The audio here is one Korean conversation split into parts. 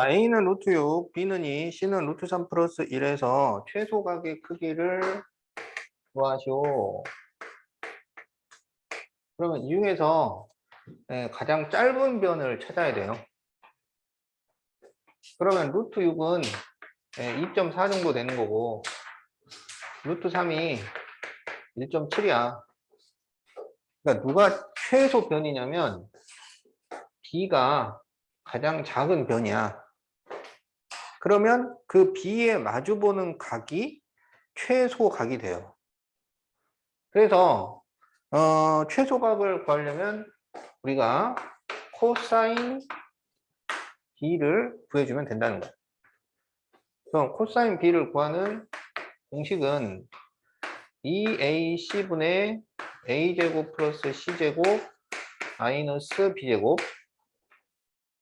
A는 루트 6, B는 2, C는 루트 3 플러스 1에서 최소각의 크기를 구하시오. 그러면 이 중에서 가장 짧은 변을 찾아야 돼요. 그러면 루트 6은 2.4 정도 되는 거고, 루트 3이 1.7이야. 그러니까 누가 최소 변이냐면 B가 가장 작은 변이야. 그러면 그 B에 마주보는 각이 최소각이 돼요. 그래서 최소각을 구하려면 우리가 코사인 B를 구해주면 된다는 거예요. 그럼 코사인 B를 구하는 공식은 2AC분의 A제곱 플러스 C제곱 마이너스 B제곱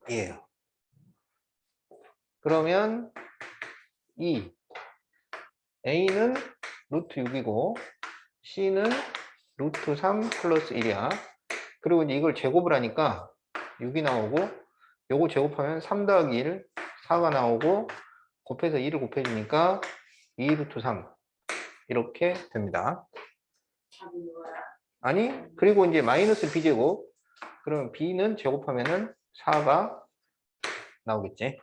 이에요. 그러면 A는 루트 6이고 C는 루트 3 플러스 1이야. 그리고 이제 이걸 제곱을 하니까 6이 나오고 요거 제곱하면 3 더하기 1, 4가 나오고 곱해서 2를 곱해주니까 2 루트 3 이렇게 됩니다. 아니, 그리고 이제 마이너스 B제곱, 그러면 B는 제곱하면은 4가 나오겠지.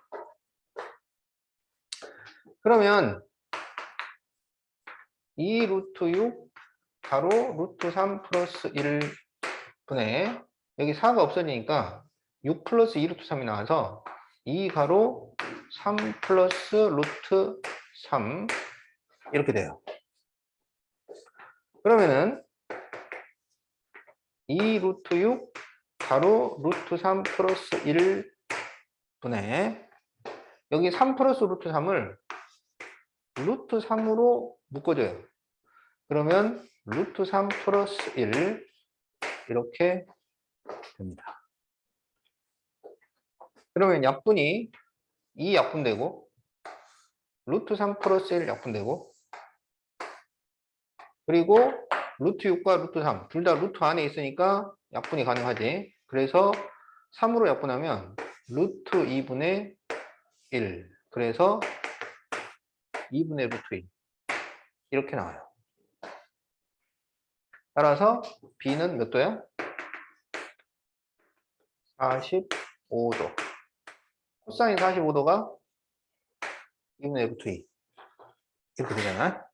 그러면 2 루트 6 가로 루트 3 플러스 1분의 여기 4가 없어지니까 6 플러스 2 루트 3이 나와서 2 가로 3 플러스 루트 3 이렇게 돼요. 그러면은 2 루트 6 가로 루트 3 플러스 1분의 여기 3 플러스 루트 3을 루트 3으로 묶어줘요. 그러면 루트 3 플러스 1 이렇게 됩니다. 그러면 약분이 2 약분되고 루트 3 플러스 1 약분되고 그리고 루트 6과 루트 3 둘 다 루트 안에 있으니까 약분이 가능하지. 그래서 3으로 약분하면 루트 2분의 1 그래서 2분의 루트 1 이렇게 나와요. 따라서 B는 몇 도야? 45도. 코사인 45도가 2분의 루트 2 이렇게 되잖아.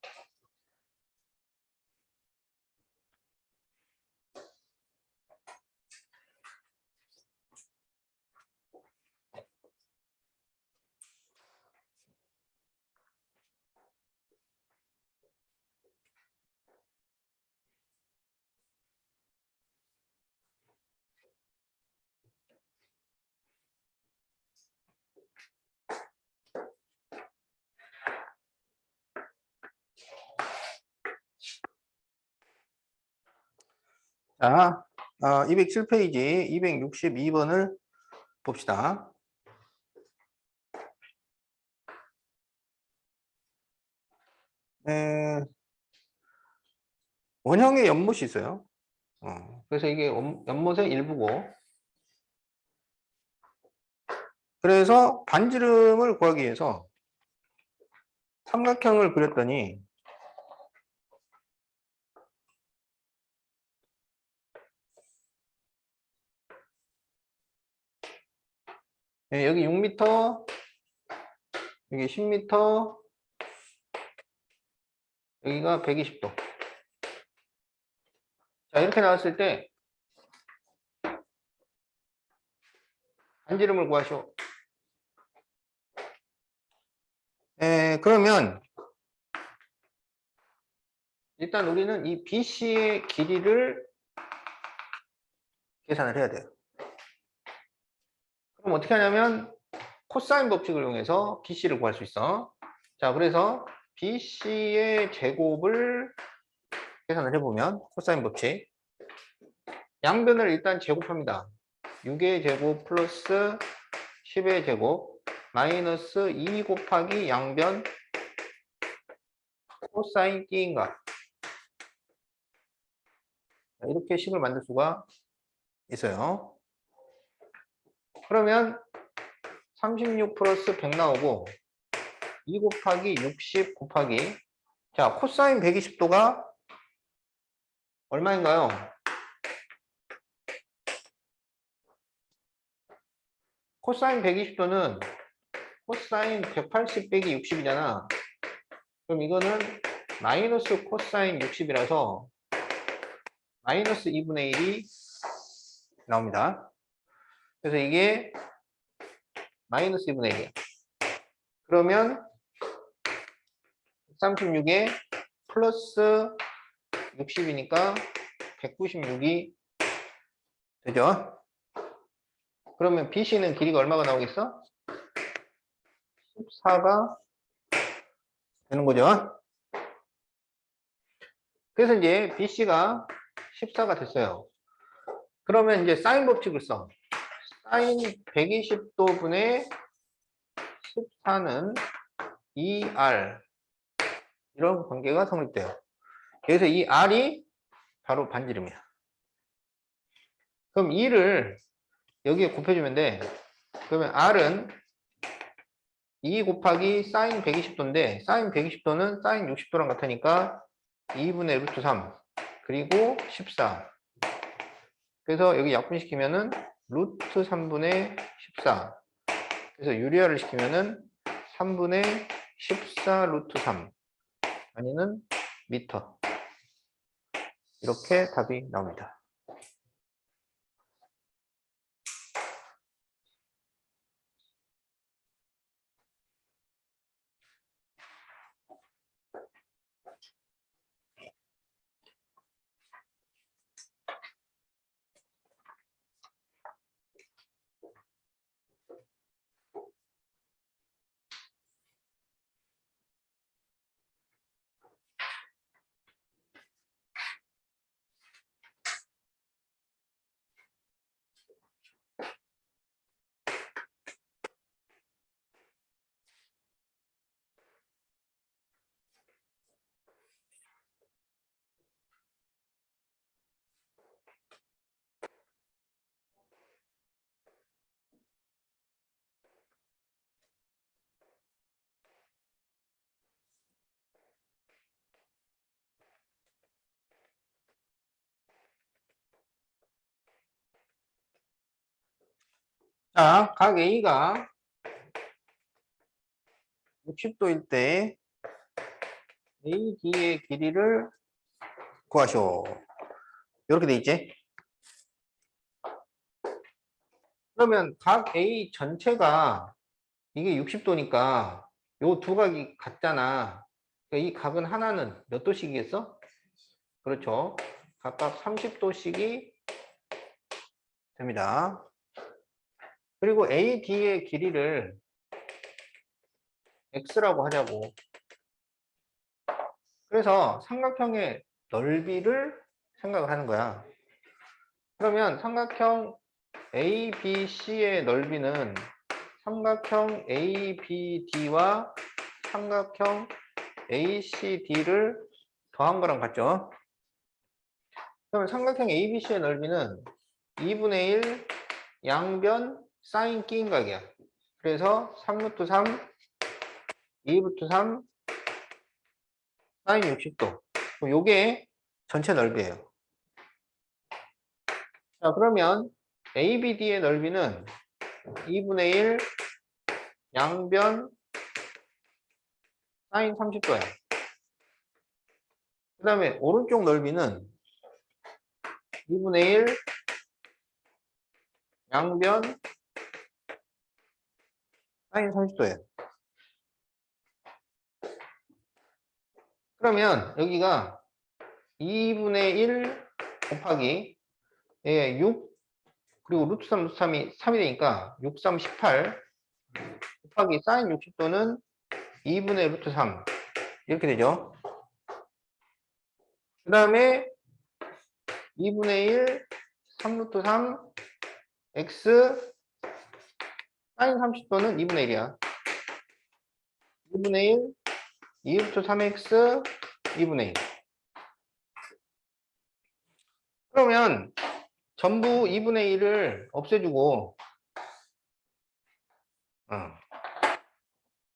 자, 207페이지 262번을 봅시다. 원형의 연못이 있어요. 그래서 이게 연못의 일부고. 그래서 반지름을 구하기 위해서 삼각형을 그렸더니 여기 6m, 여기 10m, 여기가 120도. 자, 이렇게 나왔을 때 반지름을 구하시오. 그러면 일단 우리는 이 BC의 길이를 계산을 해야 돼요. 그럼 어떻게 하냐면 코사인 법칙을 이용해서 BC를 구할 수 있어. 자, 그래서 BC의 제곱을 계산을 해보면 코사인 법칙 양변을 일단 제곱합니다. 6의 제곱 플러스 10의 제곱 마이너스 2 곱하기 양변 코사인 T인가 이렇게 식을 만들 수가 있어요. 그러면 36 플러스 100 나오고 2 곱하기 60 곱하기 자 코사인 120도가 얼마인가요? 코사인 120도는 코사인 180 빼기 60이잖아. 그럼 이거는 마이너스 코사인 60이라서 마이너스 2분의 1이 나옵니다. 그래서 이게 마이너스 2분의 1이에요. 그러면 136에 플러스 60이니까 196이 되죠? 그러면 BC는 길이가 얼마가 나오겠어? 14가 되는 거죠. 그래서 이제 BC가 14가 됐어요. 그러면 이제 사인 법칙을 써. 사인 120도 분의 14는 2R 이런 관계가 성립돼요. 그래서 이 R이 바로 반지름이야. 그럼 2를 여기에 곱해주면 돼. 그러면 R은 2 곱하기 사인 120도인데 사인 120도는 사인 60도랑 같으니까 2분의 루트 3 그리고 14 그래서 여기 약분시키면은 루트 3분의 14 그래서 유리화를 시키면은 3분의 14 루트 3 아니는 미터 이렇게 답이 나옵니다. 자, 각 A가 60도일 때 AD의 길이를 구하시오. 이렇게 돼 있지? 그러면 각 A 전체가 이게 60도니까 요 두 각이 같잖아. 그러니까 이 각은 하나는 몇 도씩이겠어? 그렇죠. 각각 30도씩이 됩니다. 그리고 AD의 길이를 X라고 하자고. 그래서 삼각형의 넓이를 생각을 하는 거야. 그러면 삼각형 ABC의 넓이는 삼각형 ABD와 삼각형 ACD를 더한 거랑 같죠? 그러면 삼각형 ABC의 넓이는 2분의 1 양변 사인 끼인 각이야. 그래서 3루트 3, 2루트 3, 사인 60도. 요게 전체 넓이에요. 자, 그러면 ABD의 넓이는 2분의 1 양변 사인 30도야. 그 다음에 오른쪽 넓이는 2분의 1 양변 사인 30도예요. 그러면 여기가 2분의 1 곱하기 6 그리고 루트 3, 루트 3이 3이 되니까 6, 3, 18 곱하기 사인 60도는 2분의 루트 3 이렇게 되죠. 그 다음에 2분의 1 3루트 3 x 사인 30도는 2분의 1이야. 2분의 1 2루트 3x 2분의 1 그러면 전부 2분의 1을 없애주고 어.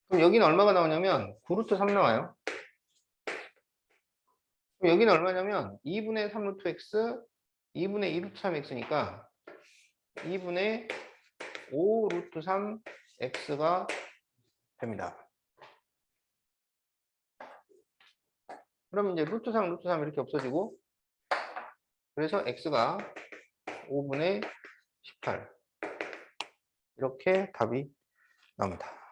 그럼 여기는 얼마가 나오냐면 9루트 3 나와요. 그럼 여기는 얼마냐면 2분의 3루트 x, 2분의 2루트 3x니까 2분의 5루트 3x가 됩니다. 그러면 이제 루트 3, 루트 3 이렇게 없어지고, 그래서 x가 5분의 18. 이렇게 답이 나옵니다.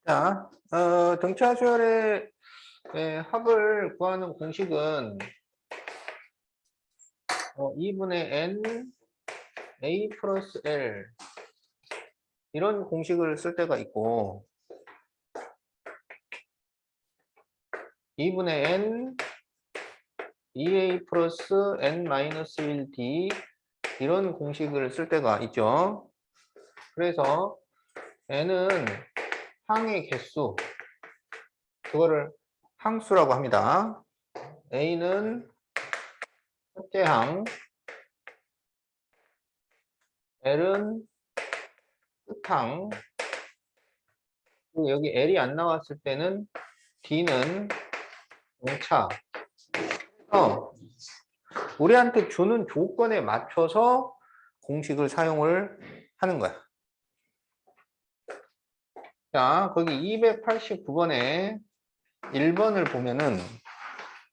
자, 등차수열의 합을 구하는 공식은 2분의 n a 플러스 l 이런 공식을 쓸 때가 있고 2분의 n 2a 플러스 n 마이너스 1d 이런 공식을 쓸 때가 있죠. 그래서 n은 항의 개수, 그거를 항수라고 합니다. a는 첫째 항, l은 끝항, 그리고 여기 l이 안 나왔을 때는 d는 공차. 우리한테 주는 조건에 맞춰서 공식을 사용을 하는 거야. 자, 거기 289번에 1번을 보면은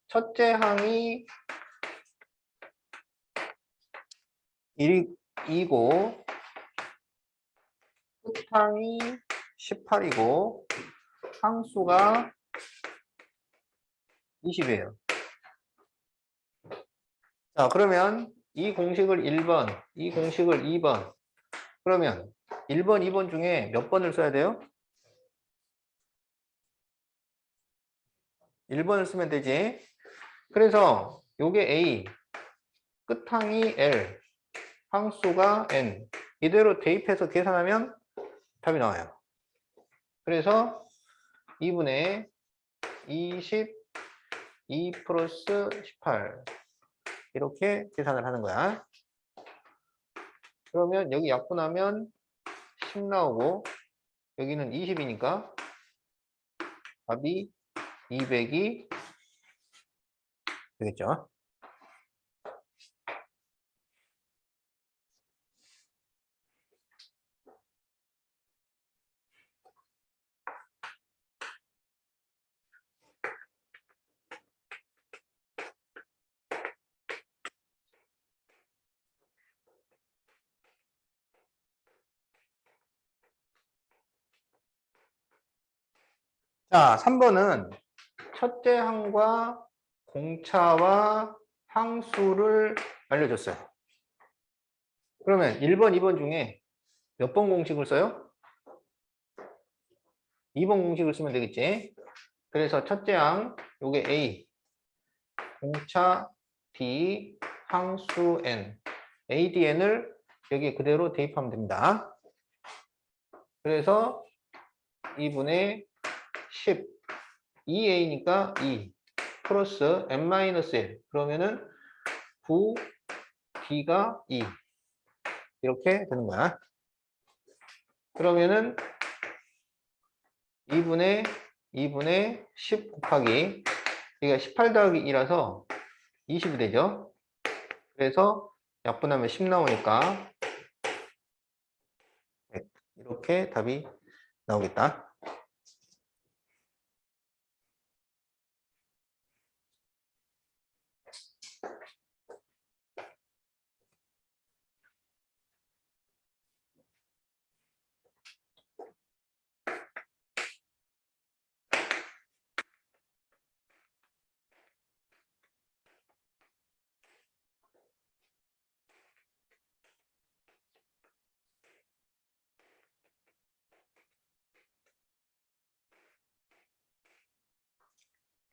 첫째 항이 1이고 끝항이 18이고 항수가 20이에요. 자, 그러면 이 공식을 1번, 이 공식을 2번. 그러면 1번, 2번 중에 몇 번을 써야 돼요? 1번을 쓰면 되지. 그래서 요게 A, 끝항이 L, 항수가 N. 이대로 대입해서 계산하면 답이 나와요. 그래서 2분의 22 플러스 18 이렇게 계산을 하는 거야. 그러면 여기 약분하면 10 나오고 여기는 20이니까 답이 200이 되겠죠. 자, 3번은 첫째 항과 공차와 항수를 알려줬어요. 그러면 1번, 2번 중에 몇 번 공식을 써요? 2번 공식을 쓰면 되겠지. 그래서 첫째 항, 요게 A, 공차 D, 항수 N, ADN을 여기 그대로 대입하면 됩니다. 그래서 2분의 10, 2A니까 2, 플러스 N-1, 그러면은 9, D가 2. 이렇게 되는 거야. 그러면은 2분의 10 곱하기, 이게 18 더하기 2라서 20이 되죠. 그래서 약분하면 10 나오니까 이렇게 답이 나오겠다.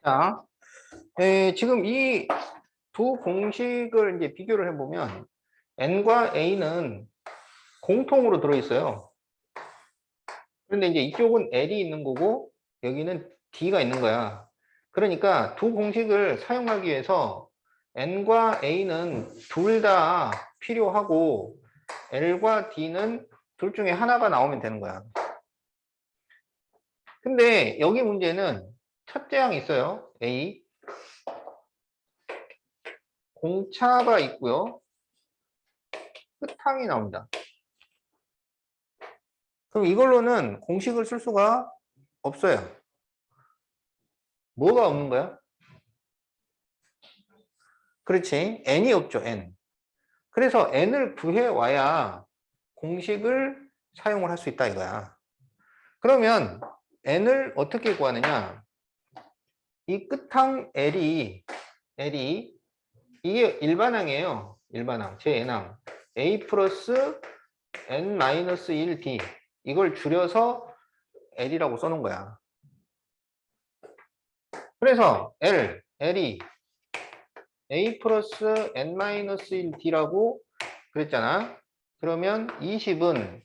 자, 지금 이 두 공식을 이제 비교를 해보면 n과 a는 공통으로 들어있어요. 그런데 이제 이쪽은 l이 있는 거고 여기는 d가 있는 거야. 그러니까 두 공식을 사용하기 위해서 n과 a는 둘 다 필요하고 l과 d는 둘 중에 하나가 나오면 되는 거야. 근데 여기 문제는 첫째 항이 있어요. a. 공차가 있고요. 끝항이 나옵니다. 그럼 이걸로는 공식을 쓸 수가 없어요. 뭐가 없는 거야? 그렇지. n이 없죠, n. 그래서 n을 구해와야 공식을 사용을 할 수 있다 이거야. 그러면 n을 어떻게 구하느냐? 이 끝항 l이 이게 일반항이에요. 일반항, 제 n항. a 플러스 n-1d 이걸 줄여서 l이라고 써놓은 거야. 그래서 l이 a 플러스 n-1d라고 그랬잖아. 그러면 20은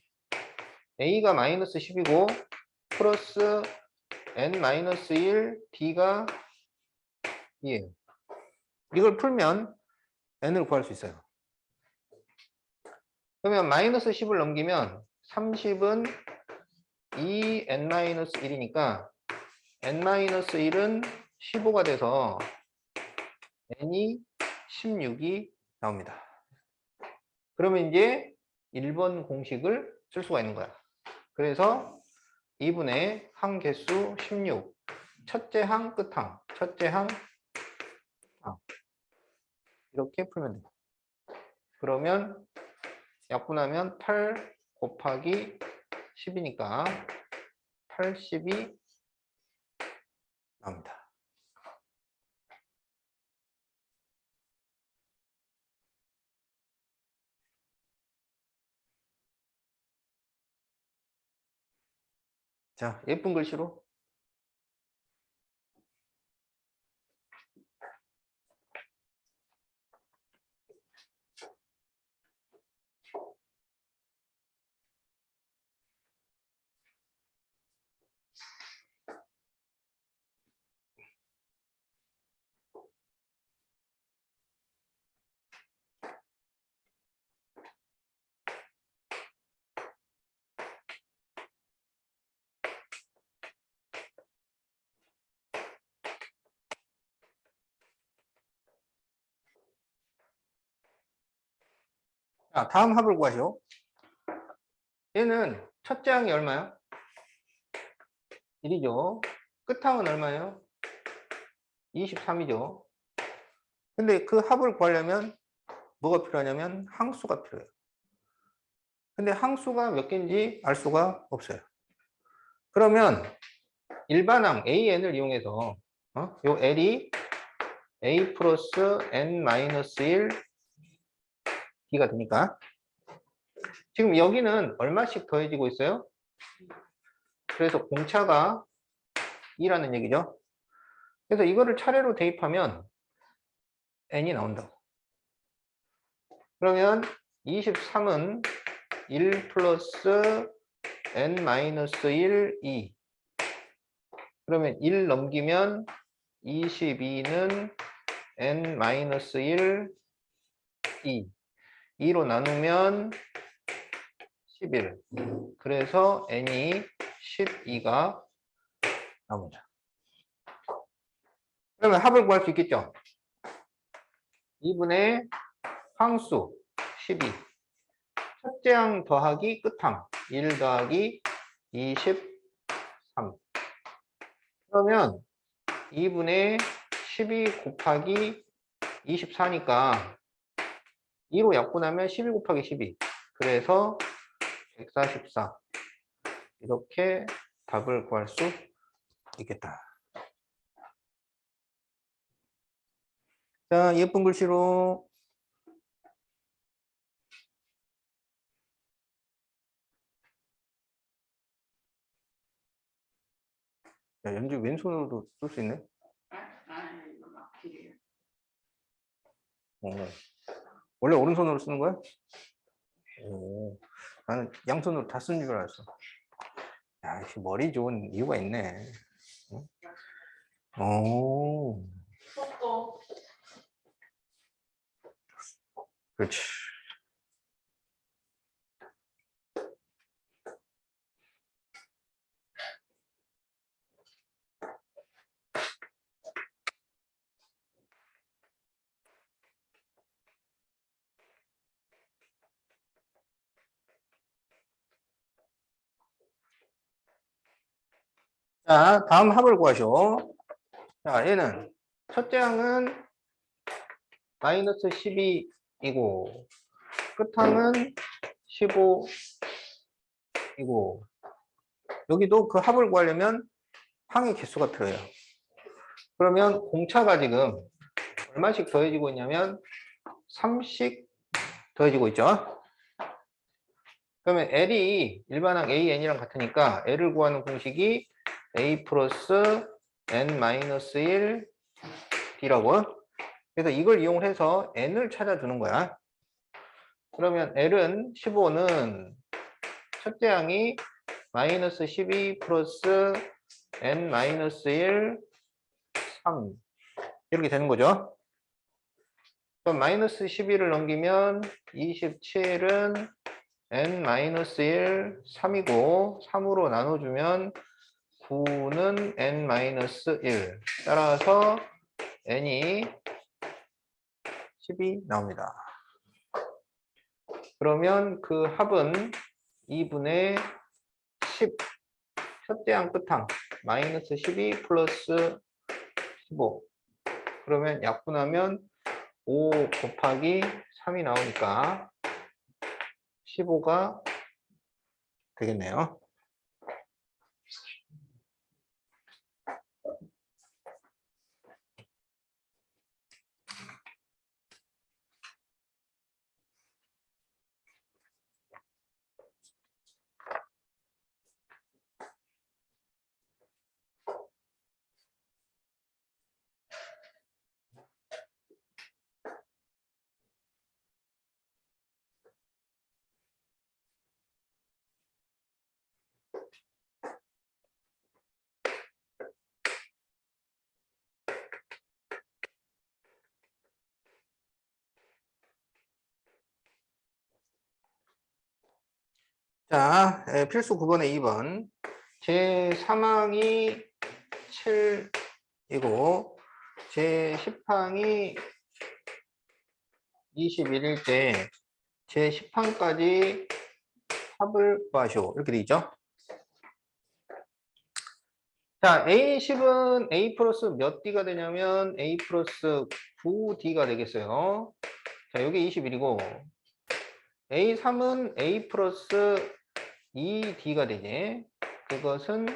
a가 마이너스 10이고 플러스 n-1 d가 2예요. 이걸 풀면 n을 구할 수 있어요. 그러면 마이너스 10을 넘기면 30은 2n-1이니까 n-1은 15가 돼서 n이 16이 나옵니다. 그러면 이제 1번 공식을 쓸 수가 있는 거야. 그래서 2분의 항 개수 16, 첫째 항 끝항, 첫째 항 끝항 이렇게 풀면 됩니다. 그러면 약분하면 8 곱하기 10이니까 80이 나옵니다. 자, 예쁜 글씨로. 자, 다음 합을 구하시오. 얘는 첫째 항이 얼마야? 1이죠. 끝항은 얼마예요? 23이죠. 근데 그 합을 구하려면 뭐가 필요하냐면 항수가 필요해요. 근데 항수가 몇 개인지 알 수가 없어요. 그러면 일반항 AN을 이용해서 요 L이 A 플러스 N-1 D가 되니까 지금 여기는 얼마씩 더해지고 있어요? 그래서 공차가 2라는 얘기죠. 그래서 이거를 차례로 대입하면 N이 나온다고. 그러면 23은 1 플러스 N-1, 2. 그러면 1 넘기면 22는 N-1, 2. 2로 나누면 11. 그래서 n이 12가 나옵니다. 그러면 합을 구할 수 있겠죠? 2분의 항수 12. 첫째 항 더하기 끝항 1 더하기 23. 그러면 2분의 12 곱하기 24니까 2로 약분하면 12 곱하기 12. 그래서 144. 이렇게 답을 구할 수 있겠다. 자, 예쁜 글씨로. 야, 연주 왼손으로도 쓸 수 있네. 어. 원래 오른손으로 쓰는 거야? 오. 나는 양손으로 다 쓰는 줄 알았어. 야, 역시 머리 좋은 이유가 있네. 응? 오. 그렇지. 자, 다음 합을 구하시오. 자, 얘는 첫째 항은 마이너스 12이고 끝항은 15이고 여기도 그 합을 구하려면 항의 개수가 필요해요. 그러면 공차가 지금 얼마씩 더해지고 있냐면 3씩 더해지고 있죠. 그러면 L이 일반항 AN이랑 같으니까 L을 구하는 공식이 A 플러스 N-1 D라고. 그래서 이걸 이용해서 N을 찾아주는 거야. 그러면 L은 15는 첫째 항이 마이너스 12 플러스 N-1 3 이렇게 되는 거죠. 그럼 마이너스 12를 넘기면 27은 N-1 3이고 3으로 나눠주면 9는 N-1 따라서 N이 10이 나옵니다. 그러면 그 합은 2분의 10 첫째 항 끝항 마이너스 12 플러스 15 그러면 약분하면 5 곱하기 3이 나오니까 15가 되겠네요. 자, 필수 9번에 2번. 제 3항이 7이고, 제 10항이 21일 때, 제 10항까지 합을 구하시오. 이렇게 돼 있죠? 자, A10은 A 플러스 몇 D가 되냐면, A 플러스 9D가 되겠어요. 자, 여기 21이고, A3은 A 플러스 2D가 되지. 그것은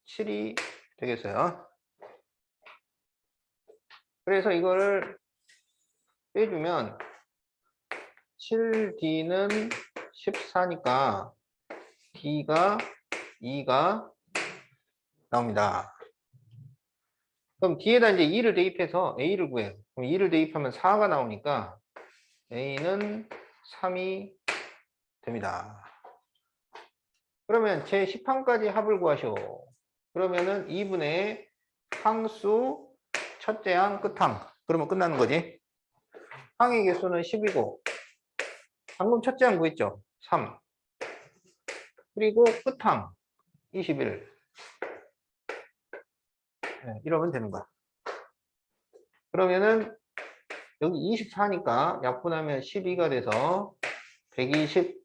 7이 되겠어요. 그래서 이거를 빼주면 7D는 14니까 D가 2가 나옵니다. 그럼 D에다 이제 2를 대입해서 A를 구해요. 그럼 2를 대입하면 4가 나오니까 A는 3이 됩니다. 그러면 제 10항까지 합을 구하시오. 그러면은 2분의 항수 첫째 항 끝항. 그러면 끝나는 거지. 항의 개수는 10이고 방금 첫째 항 구했죠? 3. 그리고 끝항 21. 네, 이러면 되는 거야. 그러면은 여기 24니까 약분하면 12가 돼서 120.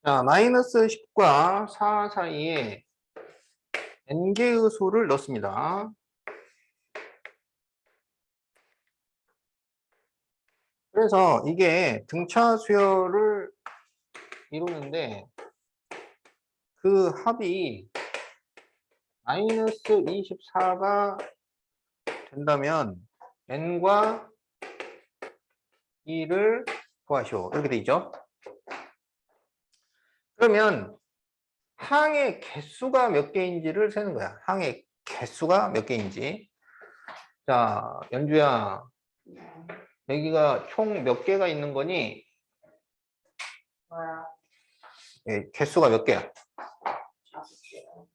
자, 마이너스 10과 4 사이에 n개의 수를 넣습니다. 그래서 이게 등차 수열을 이루는데 그 합이 마이너스 24가 된다면 n과 2를 구하시오. 이렇게 돼 있죠. 그러면 항의 개수가 몇 개인지를 세는 거야. 항의 개수가 몇 개인지. 자, 연주야, 여기가 총 몇 개가 있는 거니? 뭐야? 예, 개수가 몇 개야? 5개요.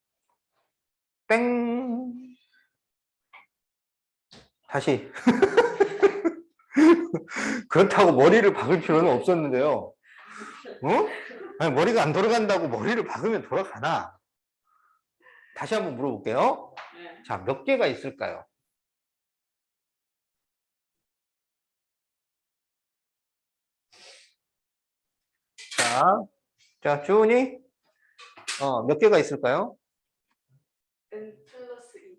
땡. 다시. 그렇다고 머리를 박을 필요는 없었는데요. 어? 아니, 머리가 안 돌아간다고 머리를 박으면 돌아가나? 다시 한번 물어볼게요. 네. 자, 몇 개가 있을까요? 자, 주은이, 몇 개가 있을까요? n 플러스 2.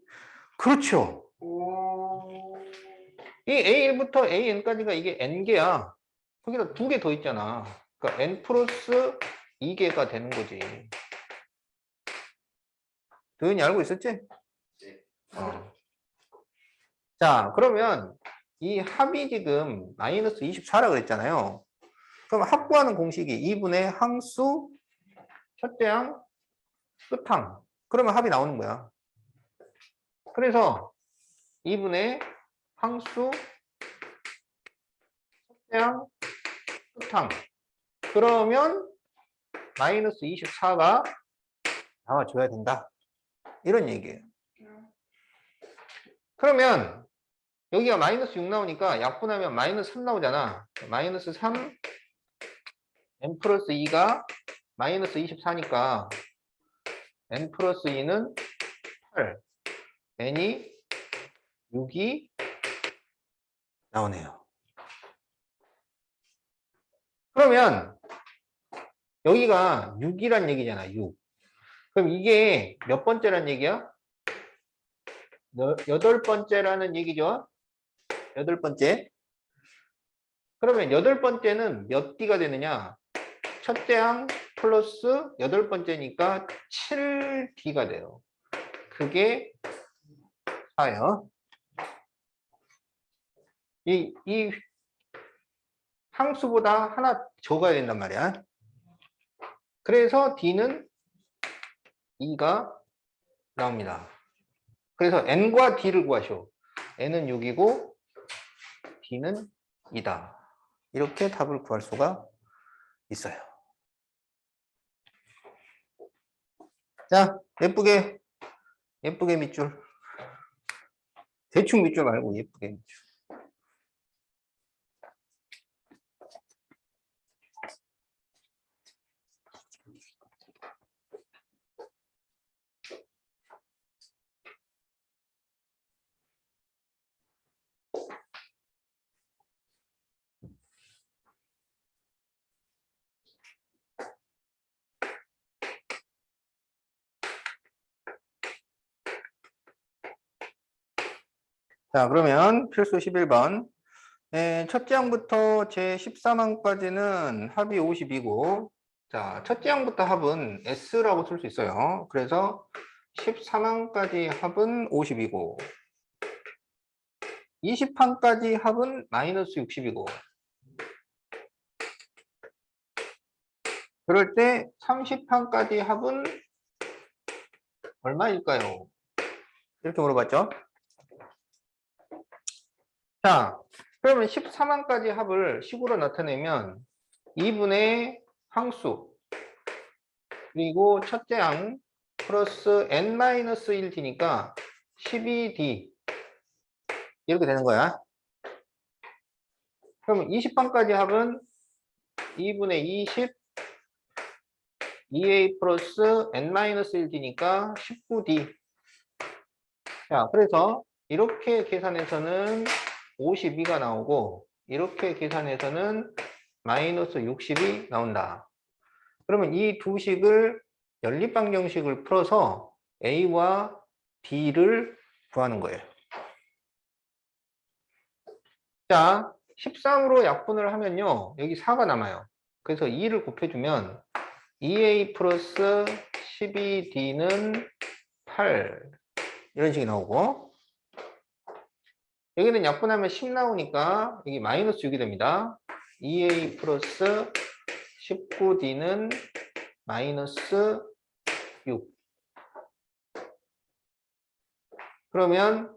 그렇죠. 오. 이 A1부터 AN까지가 이게 N개야. 거기다 2개 더 있잖아. 그러니까 N 플러스 2개가 되는 거지. 도현이 알고 있었지? 네. 자, 그러면 이 합이 지금 마이너스 24라 그랬잖아요. 그럼 합구하는 공식이 2분의 항수, 첫째 항, 끝항. 그러면 합이 나오는 거야. 그래서 2분의 항수, 첫째 항, 끝항. 그러면 마이너스 24가 나와줘야 된다. 이런 얘기예요. 그러면 여기가 마이너스 6 나오니까 약분하면 마이너스 3 나오잖아. 마이너스 3, n 플러스 2가 마이너스 24니까 n 플러스 2는 8, n이 6이 나오네요. 그러면 여기가 6이란 얘기잖아, 6. 그럼 이게 몇 번째란 얘기야? 8번째라는 얘기죠. 8번째. 그러면 8번째는 몇 D가 되느냐? 첫째 항 플러스 8번째니까 7D가 돼요. 그게 4예요. 이 항수보다 하나 적어야 된단 말이야. 그래서 D는 2가 나옵니다. 그래서 N과 D를 구하시오. N은 6이고 D는 2다. 이렇게 답을 구할 수가 있어요. 자, 예쁘게 밑줄. 대충 밑줄 말고 예쁘게 밑줄. 자, 그러면 필수 11번. 첫째 항부터 제 13항까지는 합이 50이고, 자, 첫째 항부터 합은 S라고 쓸 수 있어요. 그래서 13항까지 합은 50이고, 20항까지 합은 마이너스 60이고, 그럴 때 30항까지 합은 얼마일까요? 이렇게 물어봤죠. 자, 그러면 13항까지 합을 식으로 나타내면 2분의 항수 그리고 첫째 항 플러스 n-1d니까 12d 이렇게 되는 거야. 그러면 20항까지 합은 2분의 20 2a 플러스 n-1d니까 19d. 자, 그래서 이렇게 계산해서는 52가 나오고 이렇게 계산해서는 마이너스 60이 나온다. 그러면 이 두 식을 연립방정식을 풀어서 A와 D를 구하는 거예요. 자, 13으로 약분을 하면요. 여기 4가 남아요. 그래서 2를 곱해주면 2a 플러스 12d는 8 이런 식이 나오고 여기는 약분하면 10 나오니까 여기 마이너스 6이 됩니다. 2a 플러스 19d는 마이너스 6 그러면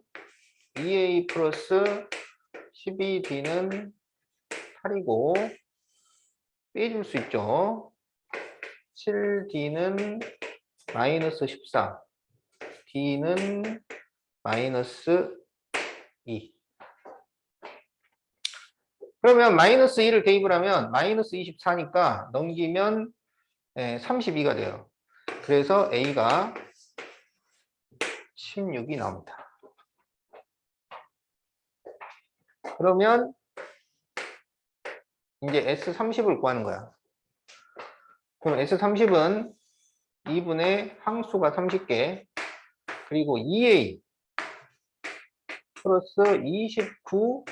2a 플러스 12d는 8이고 빼줄 수 있죠. 7d는 마이너스 14 d는 마이너스 2 그러면 마이너스 2를 대입을 하면 마이너스 24니까 넘기면 32가 돼요. 그래서 A가 16이 나옵니다. 그러면 이제 S30을 구하는 거야. 그럼 S30은 2분의 항수가 30개 그리고 2A 플러스 29B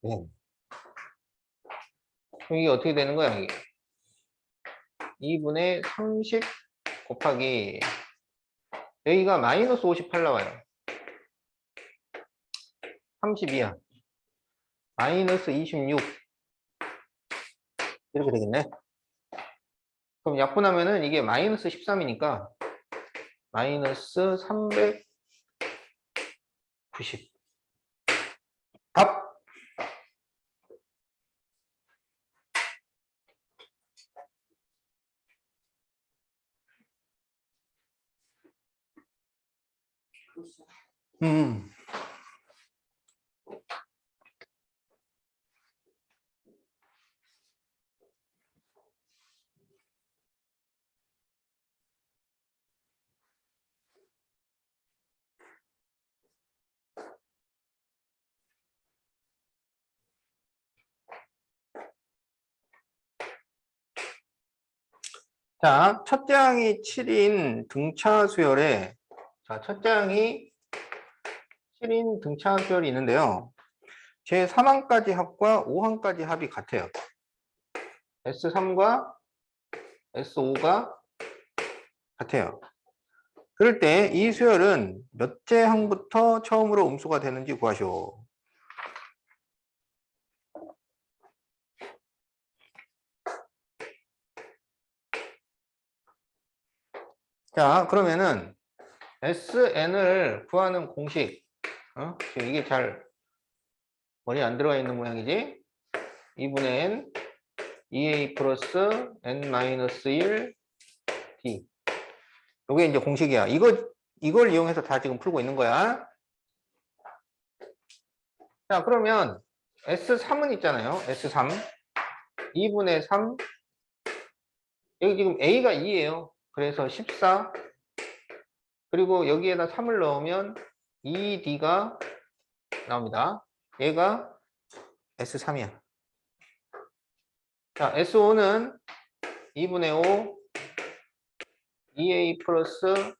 네. 그럼 이게 어떻게 되는 거야? 이게 2분의 30 곱하기 여기가 마이너스 58 나와요. 32야. 마이너스 26 이렇게 되겠네. 그럼 약분하면은 이게 마이너스 13이니까 마이너스 390 답! 그렇죠. 음. 자, 첫째 항이 7인 등차 수열에 자, 첫째 항이 7인 등차 수열이 있는데요. 제 3항까지 합과 5항까지 합이 같아요. S3과 S5가 같아요. 그럴 때 이 수열은 몇째 항부터 처음으로 음수가 되는지 구하시오. 자, 그러면은 SN을 구하는 공식 지금 이게 잘 머리에 안 들어가 있는 모양이지? 2분의 N 2A 플러스 N-1 D 이게 이제 공식이야. 이걸 이용해서 다 지금 풀고 있는 거야. 자, 그러면 S3은 있잖아요. S3 2분의 3 여기 지금 A가 2예요. 그래서 14 그리고 여기에다 3을 넣으면 2D가 나옵니다. 얘가 S3이야. 자, S5는 2분의 5 2A 플러스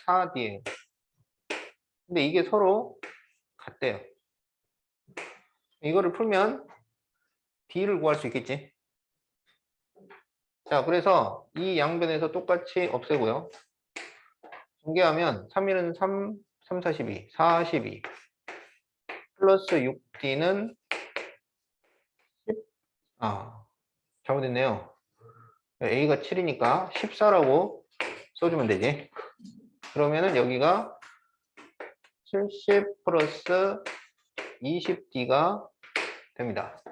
4D예요. 근데 이게 서로 같대요. 이거를 풀면 D를 구할 수 있겠지. 자, 그래서 이 양변에서 똑같이 없애고요. 전개하면 3일은 3, 3, 42, 42 플러스 6D는 10, 잘못했네요. A가 7이니까 14라고 써주면 되지. 그러면은 여기가 70 플러스 20D가 됩니다.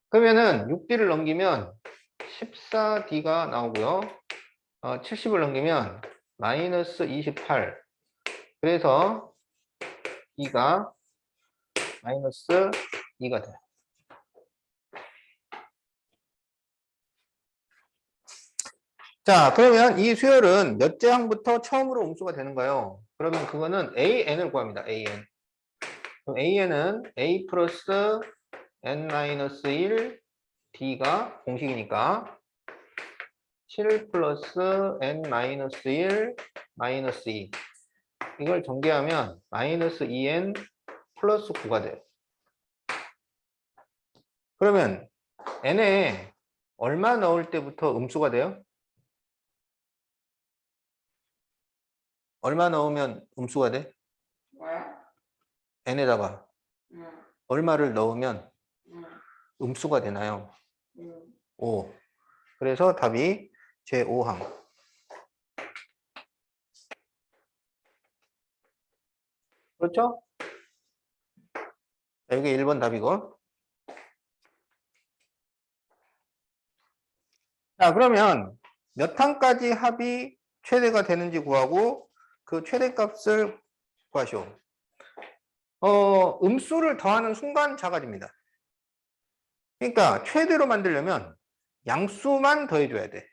그러면은 6D를 넘기면 14D가 나오고요. 70을 넘기면 마이너스 28. 그래서 D가 마이너스 2가 돼요. 자, 그러면 이 수열은 몇째 항부터 처음으로 음수가 되는가요? 그러면 그거는 AN을 구합니다. AN. 그럼 AN은 A 플러스 N-1 D가 공식이니까 7 플러스 N-1 마이너스 2 이걸 전개하면 마이너스 2n 플러스 9가 돼요. 그러면 n에 얼마 넣을 때부터 음수가 돼요? 얼마 넣으면 음수가 돼? 뭐야? n에다가 응, 얼마를 넣으면 응, 음수가 되나요? 응. 5. 그래서 답이 제5항. 그렇죠? 자, 여기 1번 답이고. 자, 그러면 몇 항까지 합이 최대가 되는지 구하고 그 최대값을 구하시오. 음수를 더하는 순간 작아집니다. 그러니까 최대로 만들려면 양수만 더해줘야 돼.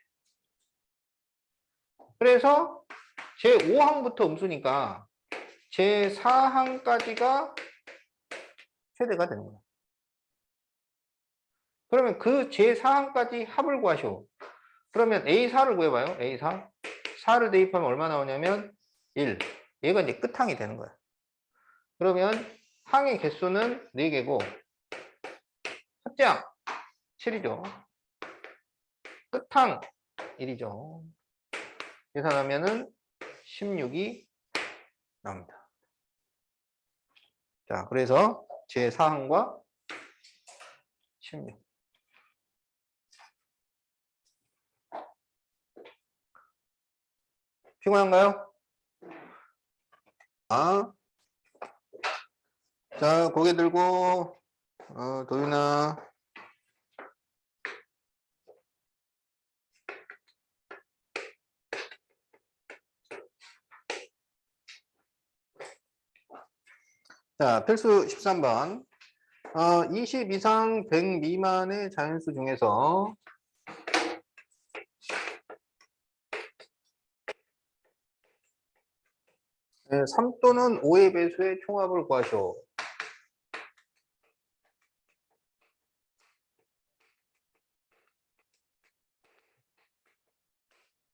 그래서 제5항부터 음수니까 제4항까지가 최대가 되는 거야. 그러면 그 제4항까지 합을 구하시오. 그러면 A4를 구해봐요. A4. 4를 대입하면 얼마 나오냐면 1. 얘가 이제 끝항이 되는 거야. 그러면 항의 개수는 4개고 첫째 항 7이죠. 끝항 1이죠. 계산하면은 16이 나옵니다. 자, 그래서 제4항과 16. 피곤한가요? 아, 자, 고개 들고, 도윤아. 자, 필수 13번. 20 이상 100 미만의 자연수 중에서 3 또는 5의 배수의 총합을 구하시오.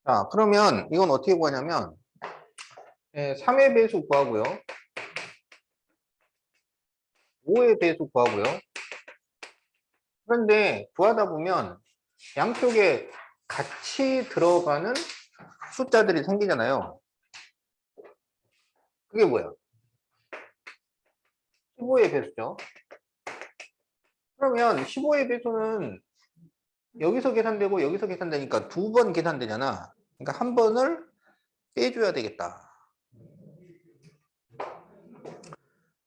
자, 그러면 이건 어떻게 구하냐면 3의 배수 구하고요. 5의 배수 구하고요. 그런데 구하다 보면 양쪽에 같이 들어가는 숫자들이 생기잖아요. 그게 뭐야? 15의 배수죠. 그러면 15의 배수는 여기서 계산되고 여기서 계산되니까 2번 계산되잖아. 그러니까 한 번을 빼줘야 되겠다.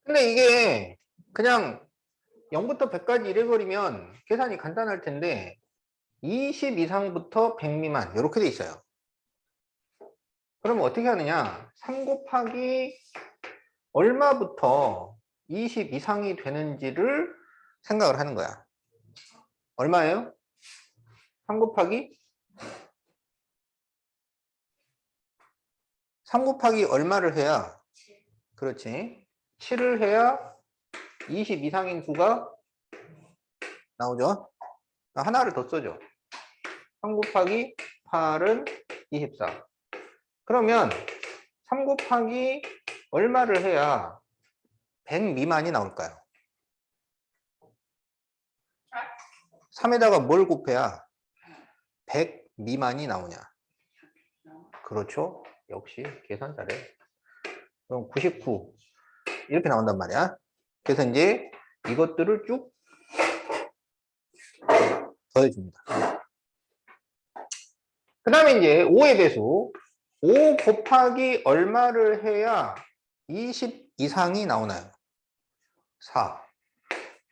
근데 이게 그냥 0부터 100까지 이래버리면 계산이 간단할 텐데 20 이상부터 100 미만 이렇게 돼 있어요. 그럼 어떻게 하느냐? 3 곱하기 얼마부터 20 이상이 되는지를 생각을 하는 거야. 얼마예요? 3 곱하기 3 곱하기 얼마를 해야, 그렇지, 7을 해야 20 이상인 수가 나오죠. 하나를 더 써줘. 3 곱하기 8은 24. 그러면 3 곱하기 얼마를 해야 100 미만이 나올까요? 3에다가 뭘 곱해야 100 미만이 나오냐? 그렇죠. 역시 계산 잘해. 그럼 99 이렇게 나온단 말이야. 그래서 이제 이것들을 쭉 더해줍니다. 그 다음에 이제 5의 배수. 5 곱하기 얼마를 해야 20 이상이 나오나요? 4.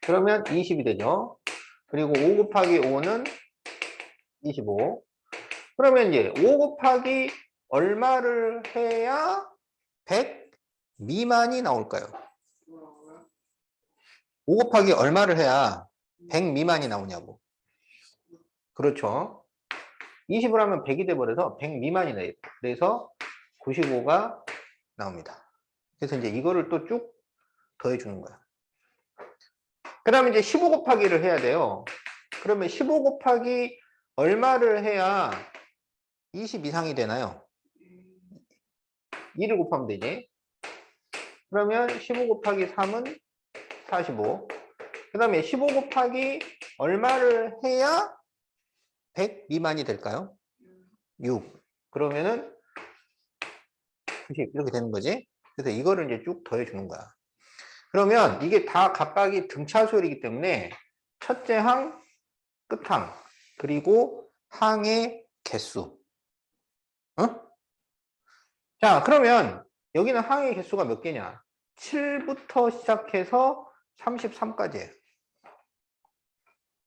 그러면 20이 되죠. 그리고 5 곱하기 5는 25. 그러면 이제 5 곱하기 얼마를 해야 100 미만이 나올까요? 5 곱하기 얼마를 해야 100 미만이 나오냐고. 그렇죠. 20을 하면 100이 돼버려서 100 미만이 나요. 그래서 95가 나옵니다. 그래서 이제 이거를 또 쭉 더해주는 거야. 그 다음에 이제 15 곱하기를 해야 돼요. 그러면 15 곱하기 얼마를 해야 20 이상이 되나요? 2를 곱하면 되지. 그러면 15 곱하기 3은 45. 그 다음에 15 곱하기 얼마를 해야 100 미만이 될까요? 6. 그러면은 90 이렇게 되는 거지. 그래서 이거를 이제 쭉 더해주는 거야. 그러면 이게 다 각각이 등차수열이기 때문에 첫째 항, 끝항, 그리고 항의 개수. 어? 자, 그러면 여기는 항의 개수가 몇 개냐? 7부터 시작해서 33까지예요.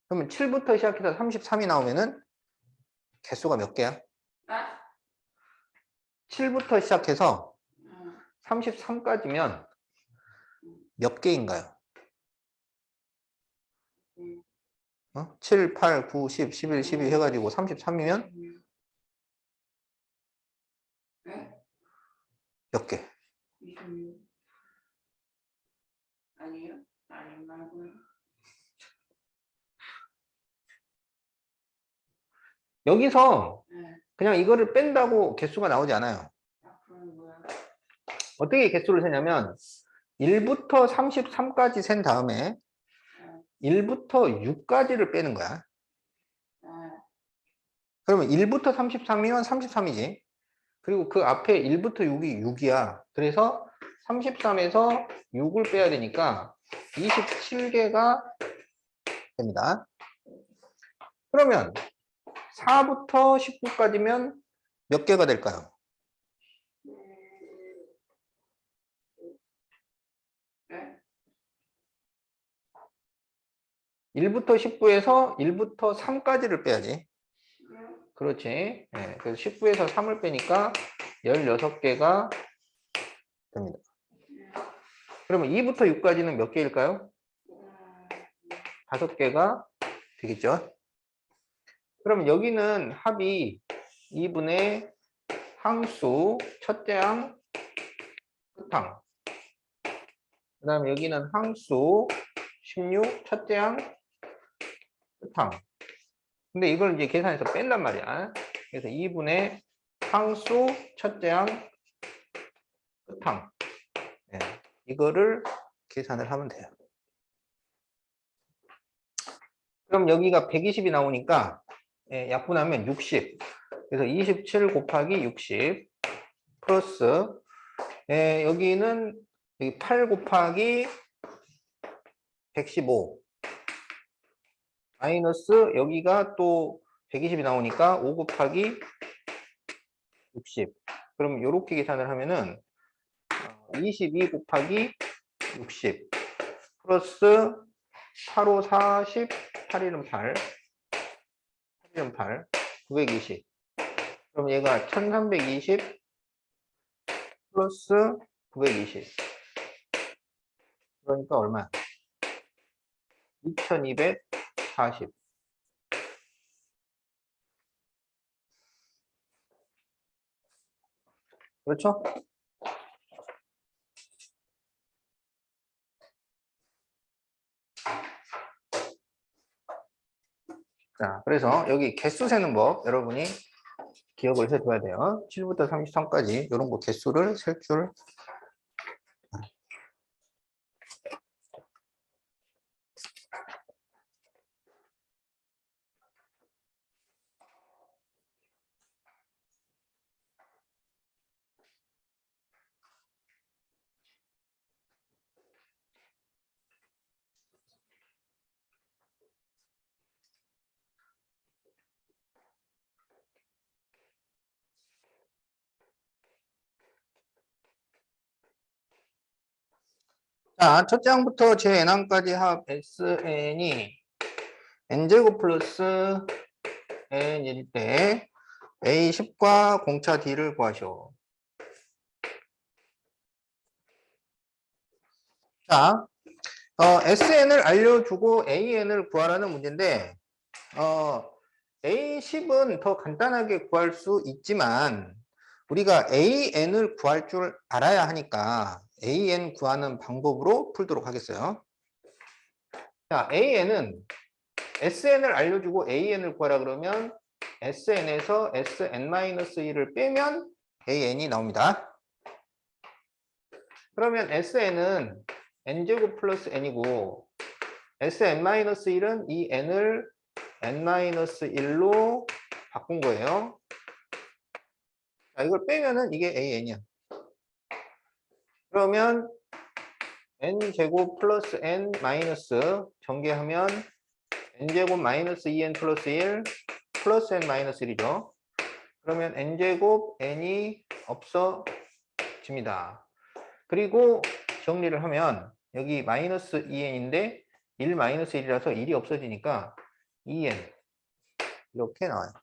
그러면 7부터 시작해서 33이 나오면은 개수가 몇 개야? 아? 7부터 시작해서 응. 33까지면 몇 개인가요? 응. 7, 8, 9, 10, 11, 12 해가지고 33이면 네? 몇 개? 26. 아니요? 아니 말고요. 여기서 네. 그냥 이거를 뺀다고 개수가 나오지 않아요. 아, 그럼 뭐야? 어떻게 개수를 세냐면 1부터 33까지 센 다음에 1부터 6까지를 빼는 거야. 네. 그러면 1부터 33이면 33이지. 그리고 그 앞에 1부터 6이 6이야. 그래서 33에서 6을 빼야 되니까 27개가 됩니다. 그러면 4부터 19까지면 몇 개가 될까요? 네? 1부터 19에서 1부터 3까지를 빼야지. 네? 그렇지. 네, 그래서 19에서 3을 빼니까 16개가 됩니다. 그러면 2부터 6까지는 몇 개일까요? 5개가 되겠죠. 그러면 여기는 합이 2분의 항수, 첫째 항, 끝항. 그 다음에 여기는 항수, 16, 첫째 항, 끝항. 근데 이걸 이제 계산해서 뺀단 말이야. 그래서 2분의 항수, 첫째 항, 끝항. 네, 이거를 계산을 하면 돼요. 그럼 여기가 120이 나오니까 약분하면 60. 그래서 27 곱하기 60 플러스 여기는 8 곱하기 115 마이너스 여기가 또 120이 나오니까 5 곱하기 60. 그럼 이렇게 계산을 하면은 22 곱하기 60 플러스 8, 5, 40, 8, 1은 8, 8, 1은 8, 920. 그럼 얘가 1320 플러스 920. 그러니까 얼마야? 2240. 그렇죠? 자, 그래서 여기 개수 세는 법 여러분이 기억을 해둬야 돼요. 7부터 33까지 이런 거 개수를 셀 줄. 자, 첫째 항부터 제 n항까지 합 SN이 n제곱 플러스 n일 때 A10과 공차 D를 구하시오. 자, SN을 알려주고 AN을 구하라는 문제인데 A10은 더 간단하게 구할 수 있지만 우리가 AN을 구할 줄 알아야 하니까 AN 구하는 방법으로 풀도록 하겠어요. 자, AN은 SN을 알려주고 AN을 구하라 그러면 SN에서 SN-1을 빼면 AN이 나옵니다. 그러면 Sn은 n제곱 플러스 n이고 Sn-1은 이 n을 n-1로 바꾼 거예요. 자, 이걸 빼면은 이게 an이야. 그러면 n제곱 플러스 n 마이너스 전개하면 n제곱 마이너스 2n 플러스 1 플러스 n 마이너스 1이죠. 그러면 n제곱 n이 없어집니다. 그리고 정리를 하면 여기 마이너스 2n인데 1 마이너스 1이라서 1이 없어지니까 2n 이렇게 나와요.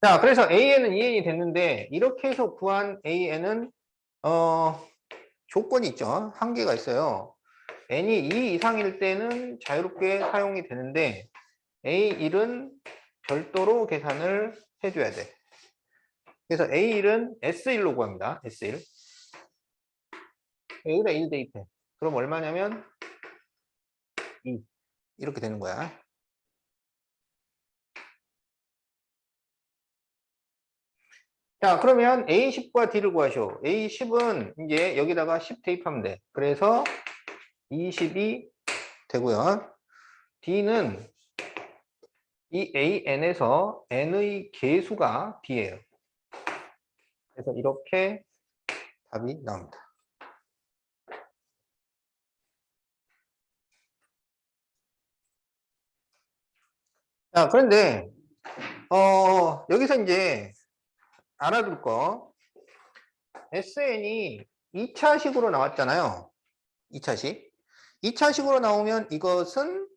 자, 그래서 an은 2n이 됐는데 이렇게 해서 구한 an은 조건이 있죠. 한계가 있어요. n이 2 이상일 때는 자유롭게 사용이 되는데 A1은 별도로 계산을 해줘야 돼. 그래서 A1은 S1로 구합니다. S1. 여기다 1 대입해. 그럼 얼마냐면 2. 이렇게 되는 거야. 자, 그러면 A10과 D를 구하시오. A10은 이제 여기다가 10 대입하면 돼. 그래서 20이 되고요. D는 이 AN에서 N의 개수가 D예요. 그래서 이렇게 답이 나옵니다. 자, 그런데 여기서 이제 알아둘 거 SN이 2차식으로 나왔잖아요. 2차식. 2차식으로 나오면 이것은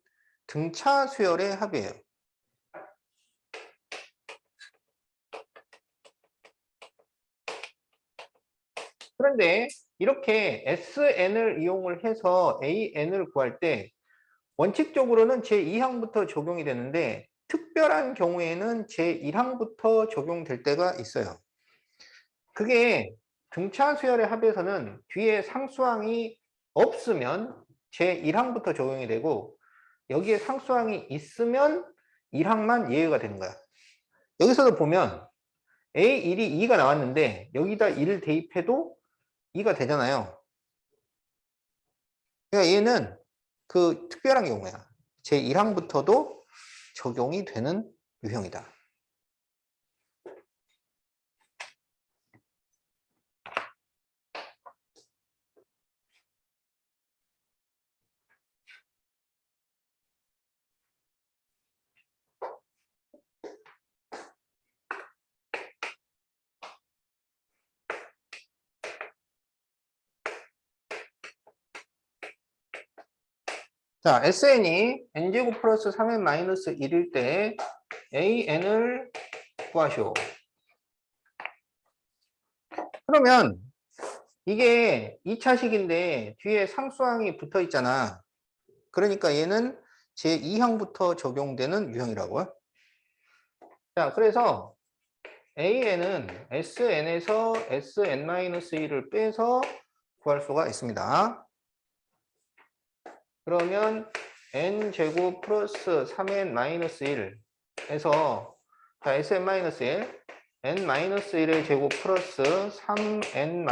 등차 수열의 합이에요. 그런데 이렇게 SN을 이용을 해서 AN을 구할 때 원칙적으로는 제2항부터 적용이 되는데 특별한 경우에는 제1항부터 적용될 때가 있어요. 그게 등차 수열의 합에서는 뒤에 상수항이 없으면 제1항부터 적용이 되고 여기에 상수항이 있으면 1항만 예외가 되는 거야. 여기서도 보면 A1이 2가 나왔는데 여기다 1을 대입해도 2가 되잖아요. 그러니까 얘는 그 특별한 경우야. 제1항부터도 적용이 되는 유형이다. 자, SN이 n제곱 플러스 3n 마이너스 1일 때 AN을 구하시오. 그러면 이게 2차식인데 뒤에 상수항이 붙어 있잖아. 그러니까 얘는 제2항부터 적용되는 유형이라고요. 자, 그래서 AN은 SN에서 SN-1을 빼서 구할 수가 있습니다. 그러면 n제곱 플러스 3n-1에서 자, sn-1 n-1의 제곱 플러스 3n-1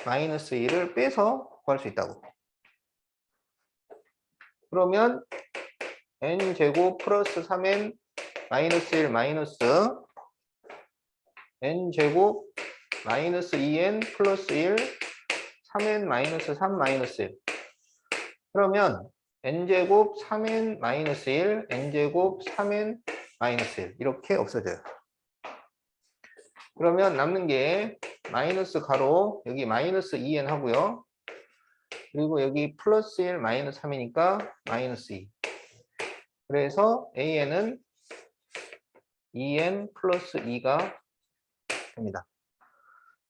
마이너스 1을 빼서 구할 수 있다고. 그러면 n제곱 플러스 3n 마이너스 1 마이너스 n제곱 마이너스 2n 플러스 1 3n 마이너스 3 마이너스 1. 그러면 n제곱 3n 마이너스 1 n제곱 3n 마이너스 1 이렇게 없어져요. 그러면 남는 게 마이너스 가로 여기 마이너스 2n 하고요. 그리고 여기 플러스 1 마이너스 3이니까 마이너스 2. 그래서 an은 2n 플러스 2가 됩니다.